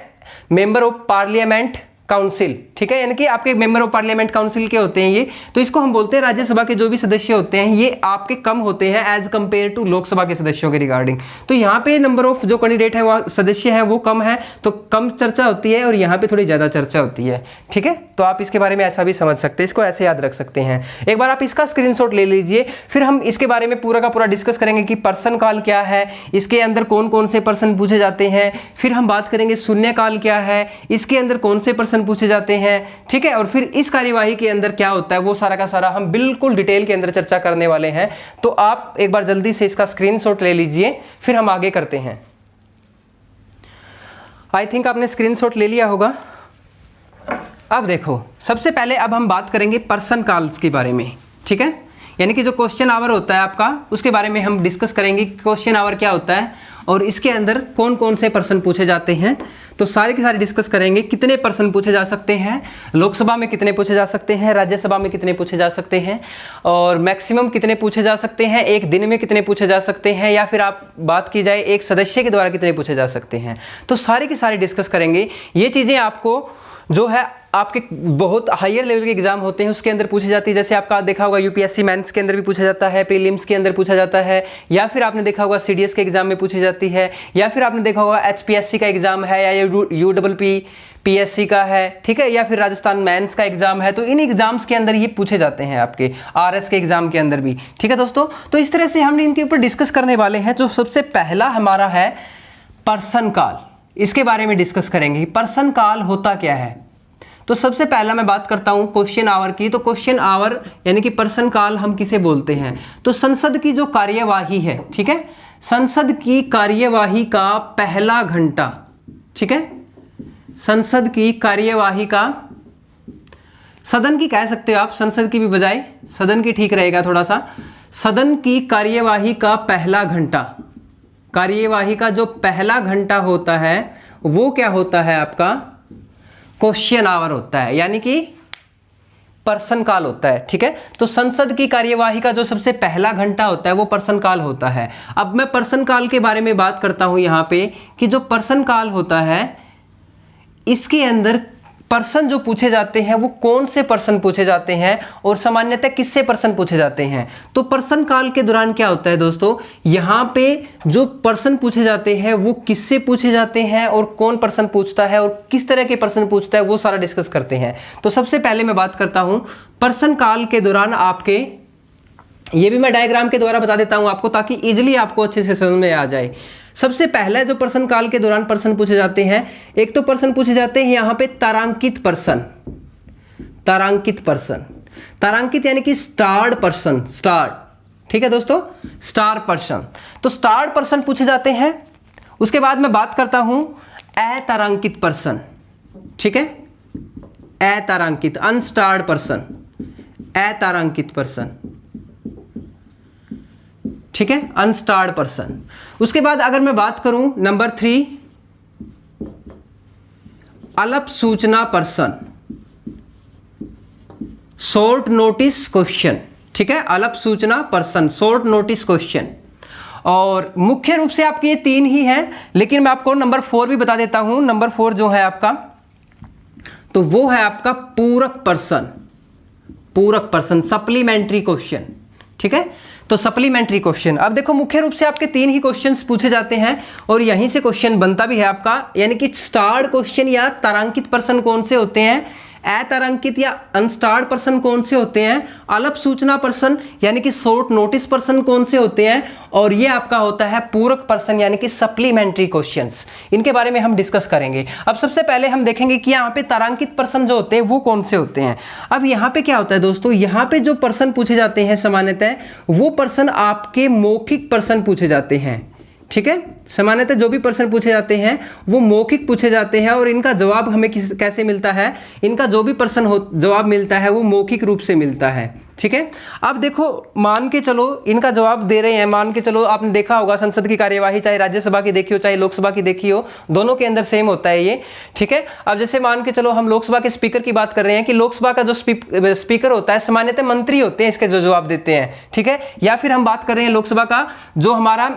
Member of parliament council. ठीक है, यानी कि आपके मेंबर ऑफ पार्लियामेंट काउंसिल के होते हैं ये, तो इसको हम बोलते हैं राज्यसभा के जो भी सदस्य होते हैं, ये आपके कम होते हैं एज कंपेयर टू लोकसभा के सदस्यों के रिगार्डिंग। तो यहाँ पे नंबर ऑफ जो कैंडिडेट है, वो सदस्य है, वो कम है, तो कम चर्चा होती है, और यहाँ पे थोड़ी ज्यादा चर्चा होती है। ठीक है, तो आप इसके बारे में ऐसा भी समझ सकते हैं, इसको ऐसे याद रख सकते हैं। एक बार आप इसका स्क्रीनशॉट ले लीजिए, फिर हम इसके बारे में पूरा का पूरा डिस्कस करेंगे कि पर्सन काल क्या है, इसके अंदर कौन कौन से प्रश्न पूछे जाते हैं। फिर हम बात करेंगे शून्य काल क्या है, इसके अंदर कौन से प्रश्न पूछे जाते हैं। ठीक है, और फिर इस कार्यवाही के अंदर क्या होता है, वो सारा का सारा हम बिल्कुल डिटेल के अंदर चर्चा करने वाले हैं। तो आप एक बार जल्दी से इसका स्क्रीनशॉट ले लीजिए, फिर हम आगे करते हैं। आई थिंक आपने स्क्रीनशॉट ले लिया होगा। अब देखो सबसे पहले अब हम बात करेंगे पर्सन कॉल्स के बारे में। ठीक है, यानी कि जो क्वेश्चन आवर होता है आपका, उसके बारे में हम डिस्कस करेंगे। क्वेश्चन आवर क्या होता है और इसके अंदर कौन कौन से प्रश्न पूछे जाते हैं, तो सारे के सारे डिस्कस करेंगे। कितने प्रश्न पूछे जा सकते हैं, लोकसभा में कितने पूछे जा सकते हैं, राज्यसभा में कितने पूछे जा सकते हैं, और मैक्सिमम कितने पूछे जा सकते हैं, एक दिन में कितने पूछे जा सकते हैं, या फिर आप बात की जाए एक सदस्य के द्वारा कितने पूछे जा सकते हैं। तो सारे के सारे डिस्कस करेंगे। ये चीज़ें आपको जो है आपके बहुत हायर लेवल के एग्जाम होते हैं उसके अंदर पूछी जाती है। जैसे आपका देखा होगा यूपीएससी मेंस के अंदर भी पूछा जाता है, प्रीलिम्स के अंदर पूछा जाता है, या फिर आपने देखा होगा सीडीएस के एग्जाम में पूछी जाती है, या फिर आपने देखा होगा एचपीएससी का एग्जाम है, या यूडब्ल्यूपी पीएससी का है, ठीक है, या फिर राजस्थान मेंस का एग्जाम है, तो इन एग्जाम्स के अंदर ये पूछे जाते हैं, आपके आरएस के एग्जाम के अंदर भी, ठीक है दोस्तों। तो इस तरह से हमने इनके ऊपर डिस्कस करने वाले हैं। जो सबसे पहला हमारा है पर्सन काल, इसके बारे में डिस्कस करेंगे। पर्सन काल होता क्या है? तो सबसे पहला मैं बात करता हूं क्वेश्चन आवर की। तो क्वेश्चन आवर यानी कि पर्सन काल हम किसे बोलते हैं? तो संसद की जो कार्यवाही है, ठीक है, संसद की कार्यवाही का पहला घंटा, ठीक है, संसद की कार्यवाही का, सदन की कह सकते हो आप, संसद की भी बजाय सदन की ठीक रहेगा थोड़ा सा। सदन की कार्यवाही का पहला घंटा, कार्यवाही का जो पहला घंटा होता है वो क्या होता है आपका? क्वेश्चन आवर होता है, यानी कि पर्सन काल होता है, ठीक है। तो संसद की कार्यवाही का जो सबसे पहला घंटा होता है वो पर्सन काल होता है। अब मैं पर्सन काल के बारे में बात करता हूं यहां पे कि जो पर्सन काल होता है इसके अंदर पर्सन जो पूछे जाते हैं वो कौन से पर्सन पूछे जाते हैं और सामान्यतः किससे पर्सन पूछे जाते हैं। तो पर्सन काल के दौरान क्या होता है दोस्तों, यहाँ पे जो पर्सन पूछे जाते हैं वो किससे पूछे जाते हैं और कौन पर्सन पूछता है और किस तरह के पर्सन पूछता है वो सारा डिस्कस करते हैं। तो सबसे पहले मैं बात करता हूं पर्सन काल के दौरान आपके, ये भी मैं डायग्राम के द्वारा बता देता हूं आपको ताकि इजिली आपको अच्छे से समझ में आ जाए। सबसे पहले जो पर्सन काल के दौरान पर्सन पूछे जाते हैं, एक तो पर्सन पूछे जाते हैं यहां पे तारांकित पर्सन, तारांकित पर्सन, तारांकित यानी कि स्टार्ड पर्सन, स्टार, ठीक है दोस्तों, स्टार पर्सन। तो स्टार्ड पर्सन पूछे जाते हैं। उसके बाद मैं बात करता हूं अतारांकित पर्सन, ठीक है, अतारांकित, अनस्टार्ड पर्सन, अतारांकित पर्सन, ठीक है, अनस्टार्ड पर्सन। उसके बाद अगर मैं बात करूं नंबर 3, अल्प सूचना पर्सन, शॉर्ट नोटिस क्वेश्चन, ठीक है, अल्प सूचना पर्सन, शॉर्ट नोटिस क्वेश्चन। और मुख्य रूप से आपके ये 3 ही हैं, लेकिन मैं आपको नंबर 4 भी बता देता हूं। नंबर 4 जो है आपका, तो वो है आपका पूरक पर्सन, पूरक पर्सन, सप्लीमेंट्री क्वेश्चन, ठीक है। तो सप्लीमेंट्री क्वेश्चन, अब देखो मुख्य रूप से आपके 3 ही क्वेश्चंस पूछे जाते हैं और यहीं से क्वेश्चन बनता भी है आपका, यानी कि स्टार्ड क्वेश्चन या तारांकित पर्सन कौन से होते हैं, अतारांकित या अनस्टार्ड पर्सन कौन से होते हैं, अल्प सूचना पर्सन यानी कि शॉर्ट नोटिस पर्सन कौन से होते हैं, और ये आपका होता है पूरक पर्सन यानी कि सप्लीमेंट्री क्वेश्चंस। इनके बारे में हम डिस्कस करेंगे। अब सबसे पहले हम देखेंगे कि यहाँ पे तारांकित पर्सन जो होते हैं वो कौन से होते हैं। अब यहाँ पे क्या होता है दोस्तों, यहाँ पे जो पर्सन पूछे जाते हैं सामान्यतः वो पर्सन आपके मौखिक पर्सन पूछे जाते हैं, ठीक है, सामान्यतः जो भी पर्सन पूछे जाते हैं वो मौखिक पूछे जाते हैं और इनका जवाब हमें कैसे मिलता है, इनका जो भी पर्सन जवाब मिलता है वो मौखिक रूप से मिलता है, ठीक है। अब देखो मान के चलो इनका जवाब दे रहे हैं, मान के चलो आपने देखा होगा संसद की कार्यवाही चाहे राज्यसभा की देखी हो चाहे लोकसभा की देखी हो, दोनों के अंदर सेम होता है ये, ठीक है। अब जैसे मान के चलो हम लोकसभा के स्पीकर की बात कर रहे हैं कि लोकसभा का जो स्पीकर होता है सामान्यतः मंत्री होते हैं इसके जो जवाब देते हैं, ठीक है, या फिर हम बात कर रहे हैं लोकसभा का जो हमारा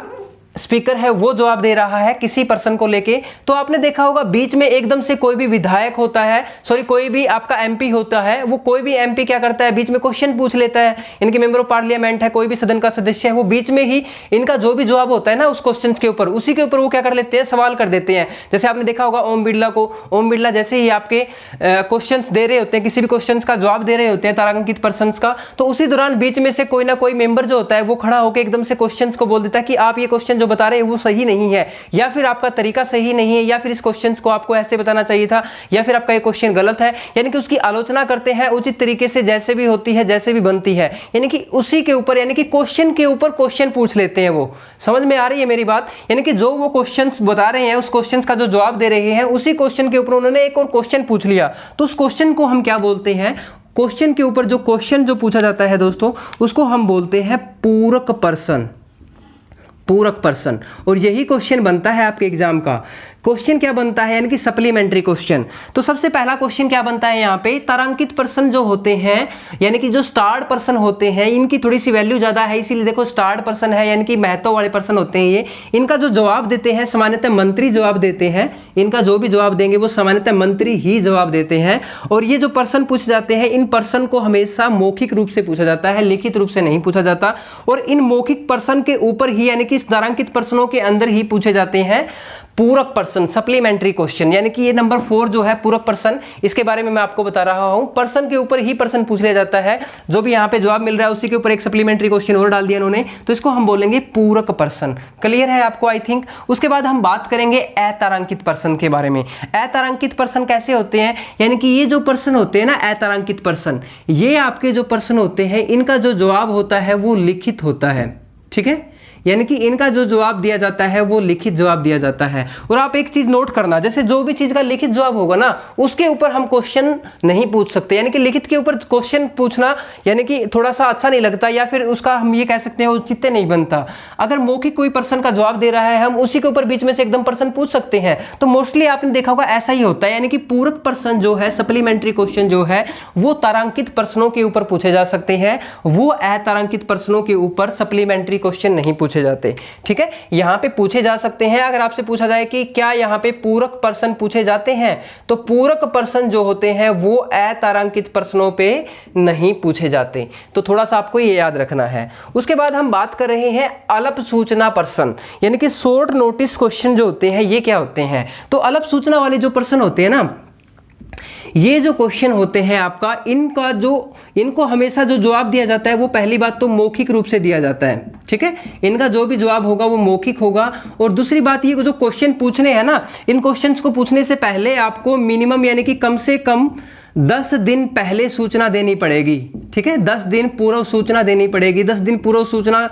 स्पीकर है वो जवाब दे रहा है किसी पर्सन को लेके। तो आपने देखा होगा बीच में एकदम से कोई भी विधायक होता है, सॉरी कोई भी आपका एमपी होता है, वो कोई भी एमपी क्या करता है बीच में क्वेश्चन पूछ लेता है, इनके मेंबर ऑफ पार्लियामेंट है, कोई भी सदन का सदस्य है, वो बीच में ही इनका जो भी जवाब होता है ना उस क्वेश्चन के ऊपर, उसी के ऊपर वो क्या कर लेते हैं, सवाल कर देते हैं। जैसे आपने देखा होगा ओम बिरला को, ओम बिरला जैसे ही आपके क्वेश्चन दे रहे होते हैं, किसी भी क्वेश्चन का जवाब दे रहे होते हैं तारांकित पर्सन का, तो उसी दौरान बीच में से कोई ना कोई मेंबर जो होता है वो खड़ा होकर एकदम से क्वेश्चन को बोल देता है कि आप ये क्वेश्चन जो बता रहे हैं वो सही नहीं है, या फिर आपका तरीका सही नहीं है, या फिर इस क्वेश्चन को आपको ऐसे बताना चाहिए था, या फिर आपका ये क्वेश्चन गलत है, यानी कि उसकी आलोचना करते हैं उचित तरीके से, जैसे भी होती है जैसे भी बनती है, यानी कि उसी के ऊपर, यानी कि क्वेश्चन के ऊपर क्वेश्चन पूछ लेते हैं वो। समझ में आ रही है मेरी बात? यानी कि जो वो क्वेश्चंस बता रहे हैं उस क्वेश्चंस का जो जवाब दे रहे हैं उसी क्वेश्चन के ऊपर उन्होंने एक और क्वेश्चन पूछ लिया, तो उस क्वेश्चन को हम क्या बोलते हैं, क्वेश्चन के ऊपर जो क्वेश्चन जो पूछा जाता है दोस्तों उसको हम बोलते हैं पूरक पर्सन, पूरक पर्सन। और यही क्वेश्चन बनता है आपके एग्जाम का। क्वेश्चन क्या बनता है, यानी कि सप्लीमेंट्री क्वेश्चन। तो सबसे पहला क्वेश्चन क्या बनता है यहाँ पे, तारांकित पर्सन जो होते हैं यानी कि जो स्टार्ड पर्सन होते हैं इनकी थोड़ी सी वैल्यू ज्यादा है, इसीलिए देखो स्टार्ड पर्सन है, यानी कि महत्व वाले पर्सन होते हैं ये। इनका जो जवाब देते हैं सामान्यतः मंत्री जवाब देते हैं, इनका जो भी जवाब देंगे वो सामान्यतः मंत्री ही जवाब देते हैं। और ये जो पर्सन पूछे जाते हैं इन पर्सन को हमेशा मौखिक रूप से पूछा जाता है, लिखित रूप से नहीं पूछा जाता। और इन मौखिक पर्सन के ऊपर ही यानी कि तारांकित पर्सनों के अंदर ही पूछे जाते हैं पूरक पर्सन, सप्लीमेंट्री क्वेश्चन, यानी कि ये नंबर 4 जो है पूरक पर्सन, इसके बारे में मैं आपको बता रहा हूं। पर्सन के ऊपर ही पर्सन पूछ लिया जाता है, जो भी यहां पे जवाब मिल रहा है उसी के ऊपर एक सप्लीमेंट्री क्वेश्चन और डाल दिया इन्होंने, तो इसको हम बोलेंगे पूरक पर्सन। क्लियर है आपको आई थिंक। उसके बाद हम बात करेंगे अतारांकित पर्सन के बारे में। अतारांकित पर्सन कैसे होते हैं, यानी कि ये जो पर्सन होते हैं ना अतारांकित पर्सन, ये आपके जो पर्सन होते हैं इनका जो जवाब होता है वो लिखित होता है। ठीक है, यानी कि इनका जो जवाब दिया जाता है वो लिखित जवाब दिया जाता है। और आप एक चीज नोट करना, जैसे जो भी चीज का लिखित जवाब होगा ना उसके ऊपर हम क्वेश्चन नहीं पूछ सकते, यानी कि लिखित के ऊपर क्वेश्चन पूछना यानी कि थोड़ा सा अच्छा नहीं लगता, या फिर उसका हम ये कह सकते हैं औचित्य नहीं बनता। अगर मौखिक कोई पर्सन का जवाब दे रहा है हम उसी के ऊपर बीच में से एकदम पर्सन पूछ सकते हैं, तो मोस्टली आपने देखा होगा ऐसा ही होता है। यानी कि पूरक पर्सन जो है, सप्लीमेंट्री क्वेश्चन जो है वो तारांकित पर्सनों के ऊपर पूछे जा सकते हैं, वो अतारांकित पर्सनों के ऊपर सप्लीमेंट्री क्वेश्चन नहीं पूछे जाते। ठीक है, यहां पे पूछे जा सकते हैं। अगर आपसे पूछा जाए कि क्या यहां पे पूरक पर्सन पूछे जाते हैं, तो पूरक पर्सन जो होते हैं वो अतारांकित पर्सनों पे नहीं पूछे जाते, तो थोड़ा सा आपको ये याद रखना है। उसके बाद हम बात कर रहे हैं अल्प सूचना पर्सन, यानी कि शॉर्ट नोटिस क्वेश्चन जो होते हैं ये क्या होते हैं। तो अल्प सूचना वाले जो पर्सन होते हैं ना, ये जो क्वेश्चन होते हैं आपका, इनको हमेशा जो जवाब दिया जाता है वो पहली बात तो मौखिक रूप से दिया जाता है। ठीक है, इनका जो भी जवाब होगा वो मौखिक होगा। और दूसरी बात ये जो क्वेश्चन पूछने हैं ना, इन क्वेश्चंस को पूछने से पहले आपको मिनिमम यानी कि कम से कम 10 दिन पहले सूचना देनी पड़ेगी। ठीक है, 10 दिन पूर्व सूचना देनी पड़ेगी। 10 दिन पूर्व सूचना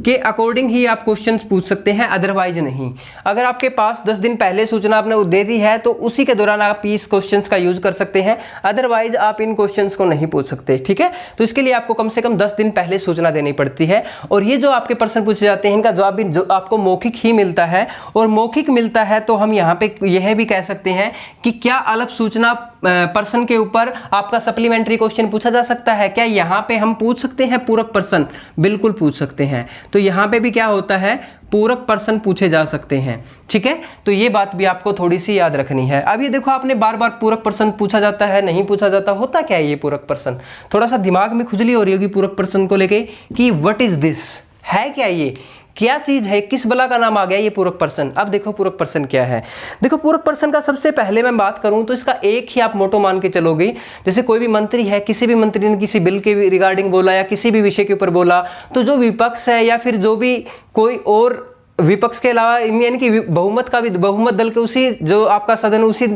के अकॉर्डिंग ही आप क्वेश्चंस पूछ सकते हैं, अदरवाइज नहीं। अगर आपके पास 10 दिन पहले सूचना आपने दे दी है तो उसी के दौरान आप इस क्वेश्चंस का यूज कर सकते हैं, अदरवाइज आप इन क्वेश्चंस को नहीं पूछ सकते। ठीक है, तो इसके लिए आपको कम से कम 10 दिन पहले सूचना देनी पड़ती है। और ये जो आपके प्रश्न पूछे जाते हैं इनका जवाब भी जो आपको मौखिक ही मिलता है, और मौखिक मिलता है तो हम यहाँ पे यह भी कह सकते हैं कि क्या अल्प सूचना पर्सन के ऊपर आपका सप्लीमेंट्री क्वेश्चन पूछा जा सकता है। क्या यहाँ पे हम पूछ सकते हैं पूरक पर्सन? बिल्कुल पूछ सकते हैं। तो यहाँ पे भी क्या होता है, पूरक पर्सन पूछे जा सकते हैं। ठीक है, तो ये बात भी आपको थोड़ी सी याद रखनी है। अब ये देखो, आपने बार बार पूरक पर्सन पूछा जाता है, नहीं पूछा जाता, होता क्या है ये पूरक पर्सन? थोड़ा सा दिमाग में खुजली हो रही होगी पूरक पर्सन को लेके कि व्हाट इज दिस, है क्या ये, क्या चीज है, किस बला का नाम आ गया ये पूरक पर्सन। अब देखो पूरक पर्सन क्या है। देखो पूरक पर्सन का सबसे पहले मैं बात करूं तो इसका एक ही आप मोटो मान के चलोगे। जैसे कोई भी मंत्री है, किसी भी मंत्री ने किसी बिल के रिगार्डिंग बोला या किसी भी विषय के ऊपर बोला, तो जो विपक्ष है या फिर जो भी कोई और विपक्ष के अलावा यानी कि बहुमत दल के उसी जो आपका सदन उसी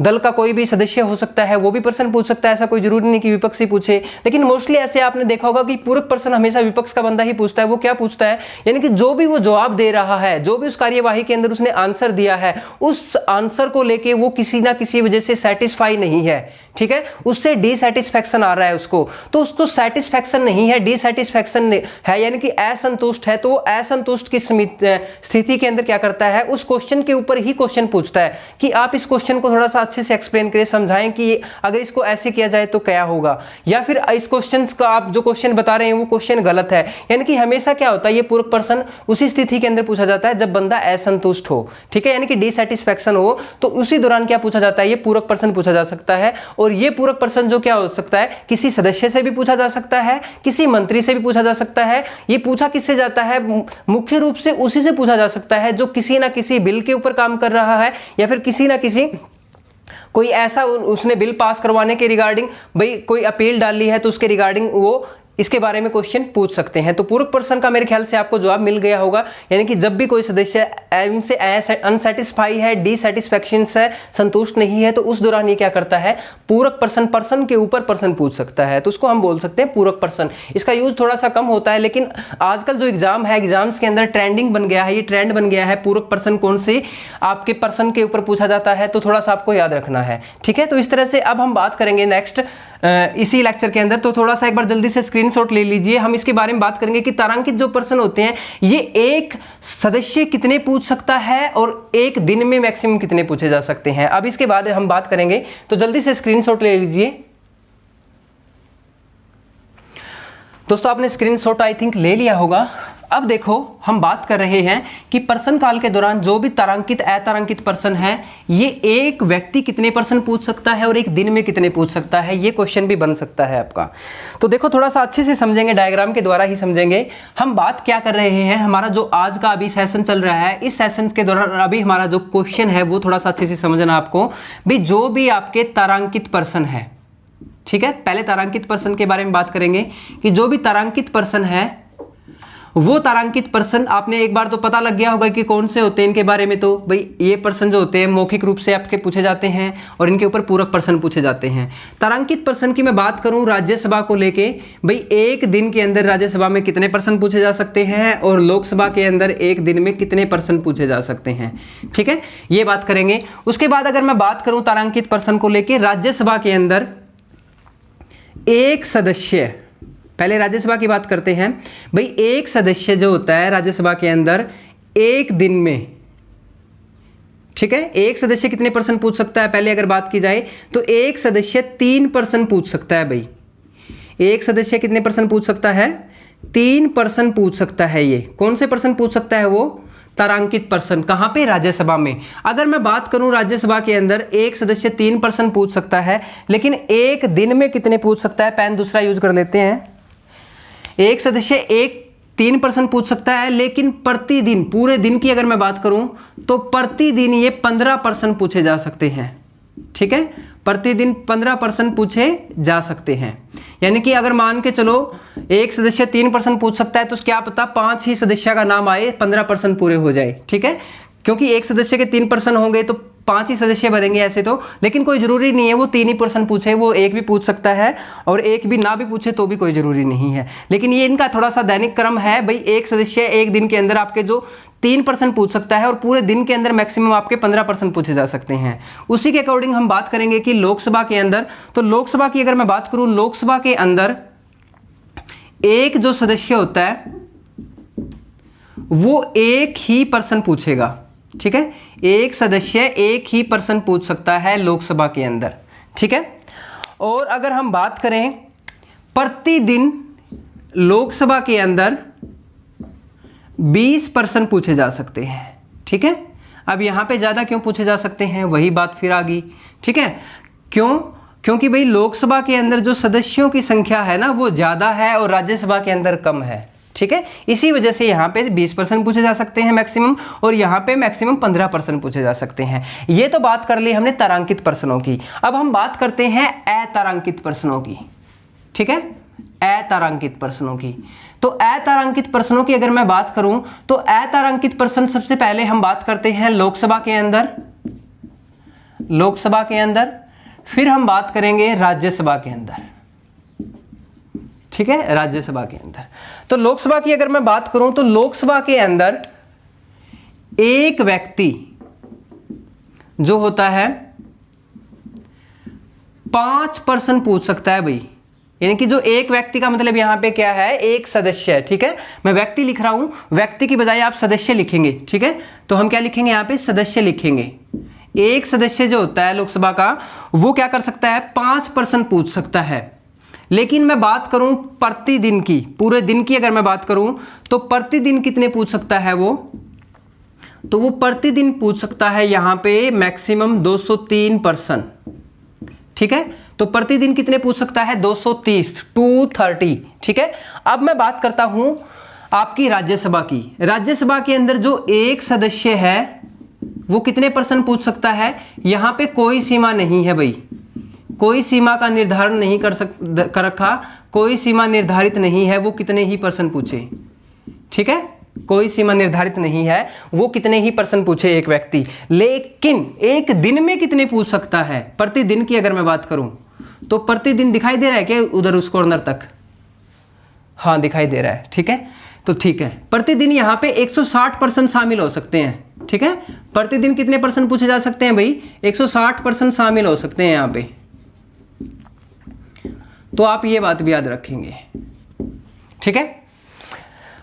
दल का कोई भी सदस्य हो सकता है, वो भी पर्सन पूछ सकता है। ऐसा कोई जरूरी नहीं कि विपक्ष ही पूछे, लेकिन मोस्टली ऐसे आपने देखा होगा कि पूरक पर्सन हमेशा विपक्ष का बंदा ही पूछता है। वो क्या पूछता है, यानी कि जो भी वो जवाब दे रहा है, जो भी उस कार्यवाही के अंदर उसने आंसर दिया है, उस आंसर को लेके वो किसी ना किसी वजह से सेटिस्फाई नहीं है। ठीक है, उससे डिसैटिस्फैक्शन आ रहा है उसको, तो उसको सेटिस्फैक्शन नहीं है, डिसैटिस्फैक्शन है, यानी कि असंतुष्ट है। तो वो असंतुष्ट की स्थिति के अंदर क्या करता है, उस क्वेश्चन के ऊपर ही क्वेश्चन पूछता है कि आप इस क्वेश्चन को थोड़ा सा अच्छे से एक्सप्लेन करें, समझाएं कि अगर इसको ऐसे किया जाए तो क्या होगा, या फिर इस क्वेश्चन का आप जो क्वेश्चन बता रहे हैं वो क्वेश्चन गलत है। यानी कि हमेशा क्या होता है, ये पूरक पर्सन उसी स्थिति के अंदर पूछा जाता है जब बंदा असंतुष्ट हो। ठीक है, यानी कि डिसैटिस्फैक्शन हो, तो उसी दौरान क्या पूछा जाता है, ये पूरक पर्सन पूछा जा सकता है। और ये पूरक पर्सन जो क्या हो सकता है, किसी सदस्य से भी पूछा जा सकता है, किसी मंत्री से भी पूछा जा सकता है। ये पूछा किससे जाता है, मुख्य रूप से उसी से पूछा जा सकता है जो किसी ना किसी बिल के ऊपर काम कर रहा है, या फिर किसी ना किसी कोई ऐसा उसने बिल पास करवाने के रिगार्डिंग भाई कोई अपील डाली है तो उसके रिगार्डिंग वो इसके बारे में क्वेश्चन पूछ सकते हैं। तो पूरक पर्सन का मेरे ख्याल से आपको जवाब मिल गया होगा, यानी कि जब भी कोई सदस्य इनसे अनसेटिस्फाई है, डिसैटिस्फैक्शन से संतुष्ट नहीं है, तो उस दौरान ये क्या करता है, पूरक पर्सन के ऊपर पर्सन पूछ सकता है, तो उसको हम बोल सकते हैं पूरक पर्सन। इसका यूज थोड़ा सा कम होता है, लेकिन आजकल जो एग्जाम है, एग्जाम्स के अंदर ट्रेंडिंग बन गया है, ये ट्रेंड बन गया है, पूरक पर्सन कौन से आपके पर्सन के ऊपर पूछा जाता है, तो थोड़ा सा आपको याद रखना है। ठीक है, तो इस तरह से अब हम बात करेंगे नेक्स्ट इसी लेक्चर के अंदर। तो थोड़ा सा एक बार जल्दी से स्क्रीनशॉट ले लीजिए। हम इसके बारे में बात करेंगे कि तारांकित जो पर्सन होते हैं ये एक सदस्य कितने पूछ सकता है और एक दिन में मैक्सिमम कितने पूछे जा सकते हैं। अब इसके बाद हम बात करेंगे, तो जल्दी से स्क्रीनशॉट ले लीजिए। दोस्तों आपने स्क्रीनशॉट आई थिंक ले लिया होगा। अब देखो हम बात कर रहे हैं कि प्रश्न काल के दौरान जो भी तारांकित अतारांकित प्रश्न है, ये एक व्यक्ति कितने प्रश्न पूछ सकता है और एक दिन में कितने पूछ सकता है, ये क्वेश्चन भी बन सकता है आपका। तो देखो थोड़ा सा अच्छे से समझेंगे, डायग्राम के द्वारा ही समझेंगे। हम बात क्या कर रहे हैं, हमारा जो आज का अभी सेशन चल रहा है, इस सेशन के दौरान अभी हमारा जो क्वेश्चन है वो थोड़ा सा अच्छे से समझना आपको भी। जो भी आपके तारांकित प्रश्न है, ठीक है, पहले तारांकित प्रश्न के बारे में बात करेंगे कि जो भी तारांकित प्रश्न है वो तारांकित प्रश्न आपने एक बार तो पता लग गया होगा कि कौन से होते हैं इनके बारे में। तो भाई ये प्रश्न जो होते हैं मौखिक रूप से आपके पूछे जाते हैं और इनके ऊपर पूरक प्रश्न पूछे जाते हैं। तारांकित प्रश्न की मैं बात करूं राज्यसभा को लेके, भाई एक दिन के अंदर राज्यसभा में कितने प्रश्न पूछे जा सकते हैं और लोकसभा के अंदर एक दिन में कितने प्रश्न पूछे जा सकते हैं, ठीक है, ये बात करेंगे। उसके बाद अगर मैं बात करूं तारांकित प्रश्न को लेके, राज्यसभा के अंदर एक सदस्य, पहले राज्यसभा की बात करते हैं। भाई एक सदस्य जो होता है राज्यसभा के अंदर एक दिन में, ठीक है, एक सदस्य कितने प्रश्न पूछ सकता है, पहले अगर बात की जाए तो एक सदस्य 3 प्रश्न पूछ सकता है। भाई एक सदस्य कितने प्रश्न पूछ सकता है, 3 प्रश्न पूछ सकता है। ये कौन से प्रश्न पूछ सकता है, वो तारांकित प्रश्न। कहां पे, राज्यसभा में। अगर मैं बात करूं राज्यसभा के अंदर एक सदस्य 3 प्रश्न पूछ सकता है, लेकिन एक दिन में कितने पूछ सकता है, पेन दूसरा यूज कर लेते हैं। एक सदस्य 3 प्रश्न पूछ सकता है, लेकिन प्रतिदिन, पूरे दिन की अगर मैं बात करूं तो प्रतिदिन ये 15 प्रश्न पूछे जा सकते हैं, ठीक है, प्रतिदिन 15 प्रश्न पूछे जा सकते हैं। यानी कि अगर मान के चलो एक सदस्य 3 प्रश्न पूछ सकता है तो क्या पता 5 ही सदस्य का नाम आए, 15 प्रश्न पूरे हो जाए, ठीक है, क्योंकि एक सदस्य के 3 प्रश्न होंगे तो 5 ही सदस्य बनेंगे ऐसे तो। लेकिन कोई जरूरी नहीं है वो 3 ही प्रश्न पूछे, वो एक भी पूछ सकता है और एक भी ना भी पूछे तो भी कोई जरूरी नहीं है। लेकिन ये इनका थोड़ा सा दैनिक क्रम है। भाई एक सदस्य एक दिन के अंदर आपके जो 3 प्रश्न पूछ सकता है और पूरे दिन के अंदर मैक्सिमम आपके 15 प्रश्न पूछे जा सकते हैं। उसी के अकॉर्डिंग हम बात करेंगे कि लोकसभा के अंदर, तो लोकसभा की अगर मैं बात करूं, लोकसभा के अंदर एक जो सदस्य होता है वो एक ही प्रश्न पूछेगा, ठीक है, एक सदस्य एक ही प्रश्न पूछ सकता है लोकसभा के अंदर, ठीक है। और अगर हम बात करें प्रतिदिन लोकसभा के अंदर 20 प्रश्न पूछे जा सकते हैं, ठीक है। अब यहां पे ज्यादा क्यों पूछे जा सकते हैं, वही बात फिर आ गई, ठीक है, क्यों, क्योंकि भाई लोकसभा के अंदर जो सदस्यों की संख्या है ना वो ज्यादा है और राज्यसभा के अंदर कम है, ठीक है। इसी वजह से यहाँ पे 20 प्रश्न पूछे जा सकते हैं मैक्सिमम, और यहाँ पे मैक्सिमम 15 प्रश्न पूछे जा सकते हैं। ये तो बात कर ली हमने तारांकित प्रश्नों की। अब हम बात करते हैं अतारांकित प्रश्नों की, ठीक है, अतारांकित प्रश्नों की। तो अतारांकित प्रश्नों की अगर मैं बात करूं तो अतारांकित प्रश्न सबसे पहले हम बात करते हैं लोकसभा के अंदर, लोकसभा के अंदर, फिर हम बात करेंगे राज्यसभा के अंदर, ठीक है, राज्यसभा के अंदर। तो लोकसभा की अगर मैं बात करूं तो लोकसभा के अंदर एक व्यक्ति जो होता है 5 प्रश्न पूछ सकता है। भाई यानी कि जो एक व्यक्ति का मतलब यहां पे क्या है, एक सदस्य है, ठीक है, मैं व्यक्ति लिख रहा हूं, व्यक्ति की बजाय आप सदस्य लिखेंगे, ठीक है, तो हम क्या लिखेंगे यहां पे, सदस्य लिखेंगे। एक सदस्य जो होता है लोकसभा का वो क्या कर सकता है, 5 प्रश्न पूछ सकता है। लेकिन मैं बात करूं प्रतिदिन की, पूरे दिन की अगर मैं बात करूं तो प्रतिदिन कितने पूछ सकता है वो, तो वो प्रतिदिन पूछ सकता है यहां पे मैक्सिमम 203 प्रश्न, ठीक है। तो प्रतिदिन कितने पूछ सकता है, 230, ठीक है। अब मैं बात करता हूं आपकी राज्यसभा की। राज्यसभा के अंदर जो एक सदस्य है वो कितने प्रश्न पूछ सकता है, यहां पे कोई सीमा नहीं है। भाई कोई सीमा का निर्धारण नहीं कर रखा, कोई सीमा निर्धारित नहीं है वो कितने ही प्रश्न पूछे, ठीक है, कोई सीमा निर्धारित नहीं है वो कितने ही प्रश्न पूछे एक व्यक्ति। लेकिन एक दिन में कितने पूछ सकता है, प्रतिदिन की अगर मैं बात करूं तो प्रतिदिन दिखाई दे रहा है क्या उधर उस कॉर्नर तक, हाँ दिखाई दे रहा है, ठीक है। तो ठीक है, प्रतिदिन यहाँ पे 160 प्रश्न शामिल हो सकते हैं, ठीक है। प्रतिदिन कितने प्रश्न पूछे जा सकते हैं भाई, 160 प्रश्न शामिल हो सकते हैं यहाँ पे। तो आप ये बात भी याद रखेंगे, ठीक है।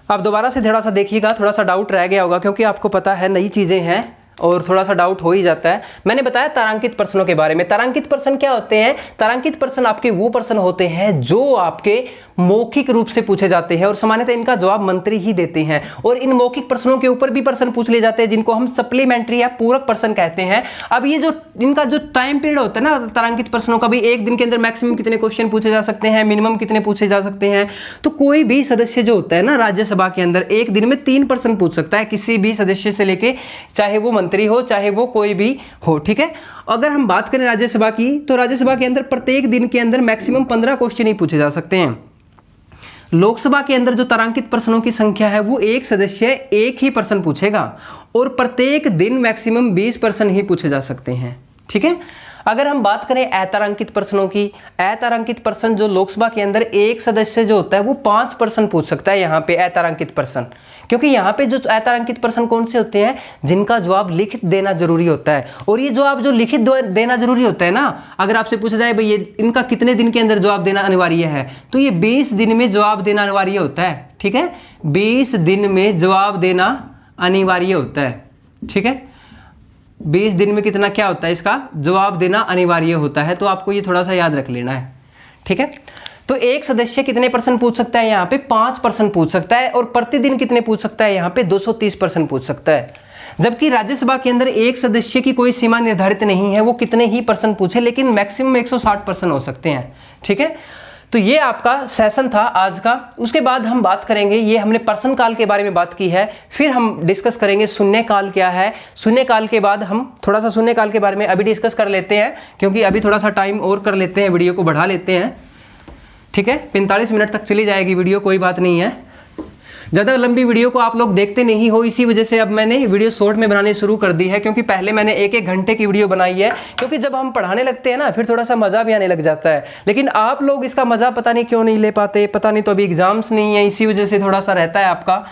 अब दोबारा से थोड़ा सा देखिएगा, थोड़ा सा डाउट रह गया होगा क्योंकि आपको पता है नई चीजें हैं और थोड़ा सा डाउट हो ही जाता है। मैंने बताया तारांकित प्रश्नों के बारे में। तारांकित प्रश्न क्या होते हैं? तारांकित प्रश्न आपके वो प्रश्न होते हैं जो आपके मौखिक रूप से पूछे जाते हैं और सामान्यतः इनका जवाब मंत्री ही देते हैं, और इन मौखिक प्रश्नों के ऊपर भी प्रश्न पूछ लिए जाते हैं जिनको हम सप्लीमेंट्री या पूरक प्रश्न कहते हैं। अब ये जो इनका जो टाइम पीरियड होता है ना तारांकित प्रश्नों का, भी एक दिन के अंदर मैक्सिमम कितने क्वेश्चन पूछे जा सकते हैं, मिनिमम कितने पूछे जा सकते हैं। तो कोई भी सदस्य जो होता है ना राज्यसभा के अंदर एक दिन में 3 प्रश्न पूछ सकता है, किसी भी सदस्य से लेके, चाहे वो मंत्री हो चाहे वो कोई भी हो, ठीक है। अगर हम बात करें राज्यसभा की, तो राज्यसभा के अंदर प्रत्येक दिन के अंदर मैक्सिमम 15 क्वेश्चन ही पूछे जा सकते हैं। लोकसभा के अंदर जो तारांकित प्रश्नों की संख्या है वो एक सदस्य एक ही प्रश्न पूछेगा और प्रत्येक दिन मैक्सिमम 20 प्रश्न ही पूछे जा सकते हैं, ठीक है। अगर हम बात करें अतारांकित प्रश्नों की, अतारांकित प्रश्न जो लोकसभा के अंदर एक सदस्य जो होता है वो 5 प्रश्न पूछ सकता है यहाँ पे अतारांकित प्रश्न, क्योंकि यहाँ पे जो अतारांकित प्रश्न कौन से होते हैं जिनका जवाब लिखित देना जरूरी होता है। और ये जवाब जो लिखित देना जरूरी होता है ना, अगर आपसे पूछा जाए भाई ये इनका कितने दिन के अंदर जवाब देना अनिवार्य है, तो ये 20 दिन में जवाब देना अनिवार्य होता है, ठीक है। 20 दिन में जवाब देना अनिवार्य होता है, ठीक है। 20 दिन में कितना क्या होता है, इसका जवाब देना अनिवार्य होता है। तो आपको ये थोड़ा सा याद रख लेना है, ठीक है। तो एक सदस्य कितने प्रश्न पूछ सकता है, यहाँ पे 5 प्रश्न पूछ सकता है, और प्रतिदिन कितने पूछ सकता है, यहाँ पे 230 प्रश्न पूछ सकता है। जबकि राज्यसभा के अंदर एक सदस्य की कोई सीमा निर्धारित नहीं है, वो कितने ही प्रश्न पूछे, लेकिन मैक्सिमम 160 प्रश्न हो सकते हैं, ठीक है। तो ये आपका सेशन था आज का। उसके बाद हम बात करेंगे, ये हमने प्रश्न काल के बारे में बात की है, फिर हम डिस्कस करेंगे शून्य काल क्या है। शून्य काल के बाद हम थोड़ा सा शून्य काल के बारे में अभी डिस्कस कर लेते हैं, क्योंकि अभी थोड़ा सा टाइम और कर लेते हैं, वीडियो को बढ़ा लेते हैं, ठीक है। 45 मिनट तक चली जाएगी वीडियो, कोई बात नहीं है। ज़्यादा लंबी वीडियो को आप लोग देखते नहीं हो, इसी वजह से अब मैंने वीडियो शॉर्ट में बनानी शुरू कर दी है, क्योंकि पहले मैंने 1-1 घंटे की वीडियो बनाई है, क्योंकि जब हम पढ़ाने लगते हैं ना फिर थोड़ा सा मज़ा भी आने लग जाता है। लेकिन आप लोग इसका मज़ा पता नहीं क्यों नहीं ले पाते, पता नहीं, तो अभी एग्जाम्स नहीं है, इसी वजह से थोड़ा सा रहता है आपका,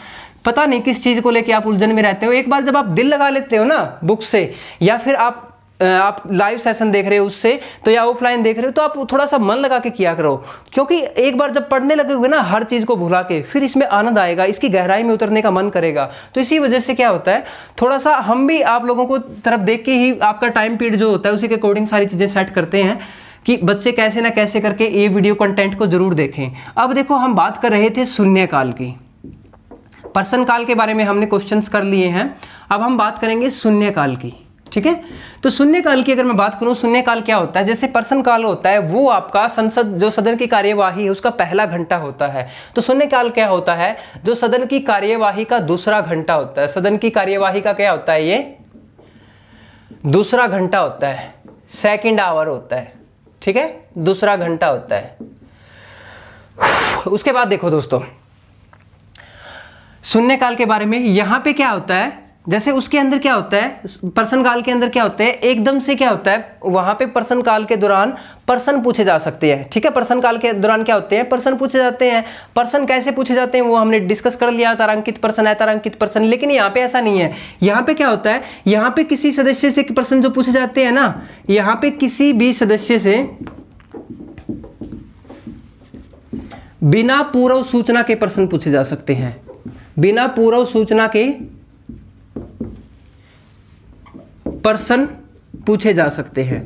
पता नहीं किस चीज़ को लेकर आप उलझन में रहते हो। एक बार जब आप दिल लगा लेते हो ना बुक से, या फिर आप लाइव सेशन देख रहे हो उससे, तो या ऑफलाइन देख रहे हो, तो आप थोड़ा सा मन लगा के किया करो, क्योंकि एक बार जब पढ़ने लगोगे ना हर चीज़ को भुला के, फिर इसमें आनंद आएगा, इसकी गहराई में उतरने का मन करेगा। तो इसी वजह से क्या होता है, थोड़ा सा हम भी आप लोगों को तरफ देख के ही आपका टाइम पीरियड जो होता है उसी के अकॉर्डिंग सारी चीज़ें सेट करते हैं कि बच्चे कैसे ना कैसे करके ये वीडियो कंटेंट को जरूर देखें। अब देखो, हम बात कर रहे थे शून्य काल की, प्रश्न काल के बारे में हमने क्वेश्चंस कर लिए हैं, अब हम बात करेंगे शून्य काल की, ठीक है। तो शून्य काल की अगर मैं बात करूं, शून्य काल क्या होता है, जैसे प्रश्न काल होता है वो आपका संसद जो सदन की कार्यवाही है उसका पहला घंटा होता है। तो शून्य काल क्या होता है, जो सदन की कार्यवाही का दूसरा घंटा होता है। सदन की कार्यवाही का क्या होता है, ये दूसरा घंटा होता है, सेकंड आवर होता है, ठीक है, दूसरा घंटा होता है। उसके बाद देखो दोस्तों, शून्य काल के बारे में यहां पे क्या होता है, जैसे उसके अंदर क्या होता है, प्रश्न काल के अंदर क्या होता है, एकदम से क्या होता है, वहां पे प्रश्न काल के दौरान प्रश्न पूछे जा सकते हैं, ठीक है। प्रश्न काल के दौरान क्या होते हैं, प्रश्न पूछे जाते हैं। प्रश्न कैसे पूछे जाते हैं वो हमने डिस्कस कर लिया, तारांकित प्रश्न, अतारांकित प्रश्न। लेकिन यहाँ पे ऐसा नहीं है, यहाँ पे क्या होता है, यहाँ पे किसी सदस्य से प्रश्न जो पूछे जाते हैं ना, यहाँ पे किसी भी सदस्य से बिना पूर्व सूचना के प्रश्न पूछे जा सकते हैं, बिना पूर्व सूचना के प्रश्न पूछे जा सकते हैं।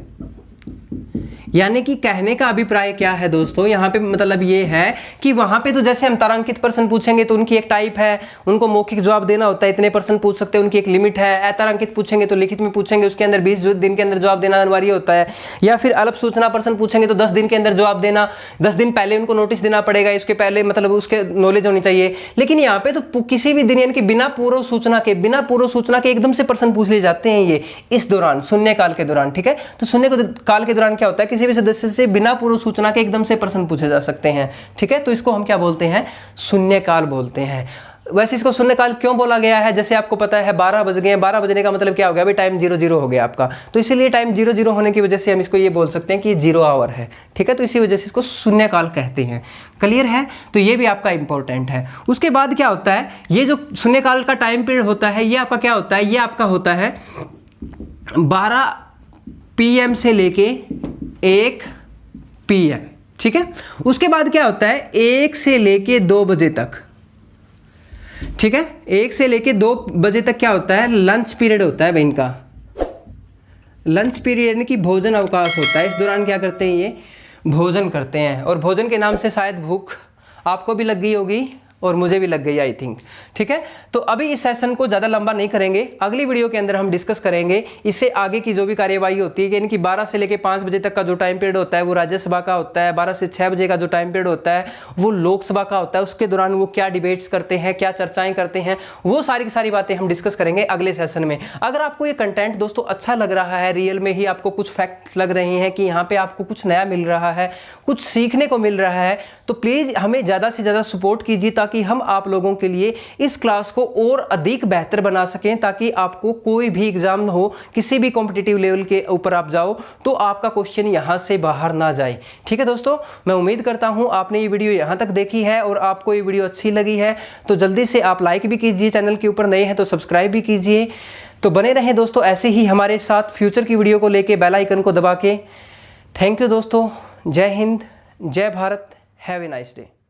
यानी कि कहने का अभिप्राय क्या है दोस्तों, यहाँ पे मतलब ये है कि वहां पे तो जैसे हम तारांकित प्रश्न पूछेंगे तो उनकी एक टाइप है, उनको मौखिक जवाब देना होता है, इतने प्रश्न पूछ सकते हैं, उनकी एक लिमिट है। अतारांकित पूछेंगे तो लिखित में पूछेंगे, उसके अंदर 20 दिन के अंदर जवाब देना अनिवार्य होता है। या फिर अल्प सूचना प्रश्न पूछेंगे तो 10 दिन के अंदर जवाब देना, 10 दिन पहले उनको नोटिस देना पड़ेगा, इसके पहले मतलब उसके नॉलेज होनी चाहिए। लेकिन यहाँ पे तो किसी भी दिन यानी कि बिना पूर्व सूचना के एकदम से प्रश्न पूछ लिए जाते हैं ये इस दौरान, शून्य काल के दौरान, ठीक है। तो शून्य काल के दौरान क्या होता है, किसी भी सदस्य से बिना पूर्व सूचना के एकदम से प्रश्न पूछे जा सकते हैं, ठीक है। तो इसको हम क्या बोलते हैं, शून्य काल बोलते हैं। वैसे इसको शून्य काल क्यों बोला गया है, जैसे आपको पता है 12 बज गए, 12 बजने का मतलब क्या हो गया भाई, टाइम 00 हो गया आपका। तो इसीलिए टाइम 00 होने की वजह से हम इसको ये बोल सकते हैं कि 0 आवर है, ठीक है। तो इसी वजह से इसको शून्य काल कहते हैं। क्लियर है, तो ये भी आपका इंपॉर्टेंट है। उसके बाद क्या होता है, ये जो शून्य काल का टाइम पीरियड होता है ये आपका क्या होता है, ये आपका होता है 12 PM से लेके 1 PM, ठीक है। उसके बाद क्या होता है 1 से लेके 2 बजे तक, ठीक है, 1 से लेके 2 बजे तक क्या होता है, लंच पीरियड होता है भाई इनका। लंच पीरियड यानी कि भोजन अवकाश होता है। इस दौरान क्या करते हैं, ये भोजन करते हैं, और भोजन के नाम से शायद भूख आपको भी लग गई होगी और मुझे भी लग गई आई थिंक। ठीक है, तो अभी इस सेशन को ज़्यादा लंबा नहीं करेंगे, अगली वीडियो के अंदर हम डिस्कस करेंगे इससे आगे की जो भी कार्यवाही होती है, यानी कि 12 से लेकर 5 बजे तक का जो टाइम पीरियड होता है वो राज्यसभा का होता है, 12 से 6 बजे का जो टाइम पीरियड होता है वो लोकसभा का होता है। उसके दौरान वो क्या डिबेट्स करते हैं, क्या चर्चाएं करते हैं, वो सारी की सारी बातें हम डिस्कस करेंगे अगले सेशन में। अगर आपको ये कंटेंट दोस्तों अच्छा लग रहा है, रियल में ही आपको कुछ फैक्ट्स लग रहे हैं कि यहाँ पे आपको कुछ नया मिल रहा है, कुछ सीखने को मिल रहा है, तो प्लीज़ हमें ज़्यादा से ज़्यादा सपोर्ट कीजिए ताकि हम आप लोगों के लिए इस क्लास को और अधिक बेहतर बना सकें, ताकि आपको कोई भी एग्जाम हो, किसी भी कॉम्पिटिटिव लेवल के ऊपर आप जाओ तो आपका क्वेश्चन यहां से बाहर ना जाए। ठीक है दोस्तों, मैं उम्मीद करता हूं आपने ये वीडियो यहां तक देखी है और आपको ये वीडियो अच्छी लगी है, तो जल्दी से आप लाइक भी कीजिए, चैनल के ऊपर नए हैं तो सब्सक्राइब भी कीजिए। तो बने रहें दोस्तों ऐसे ही हमारे साथ फ्यूचर की वीडियो को लेके बेल आइकन को दबा के। थैंक यू दोस्तों, जय हिंद, जय Bharat, have a nice day.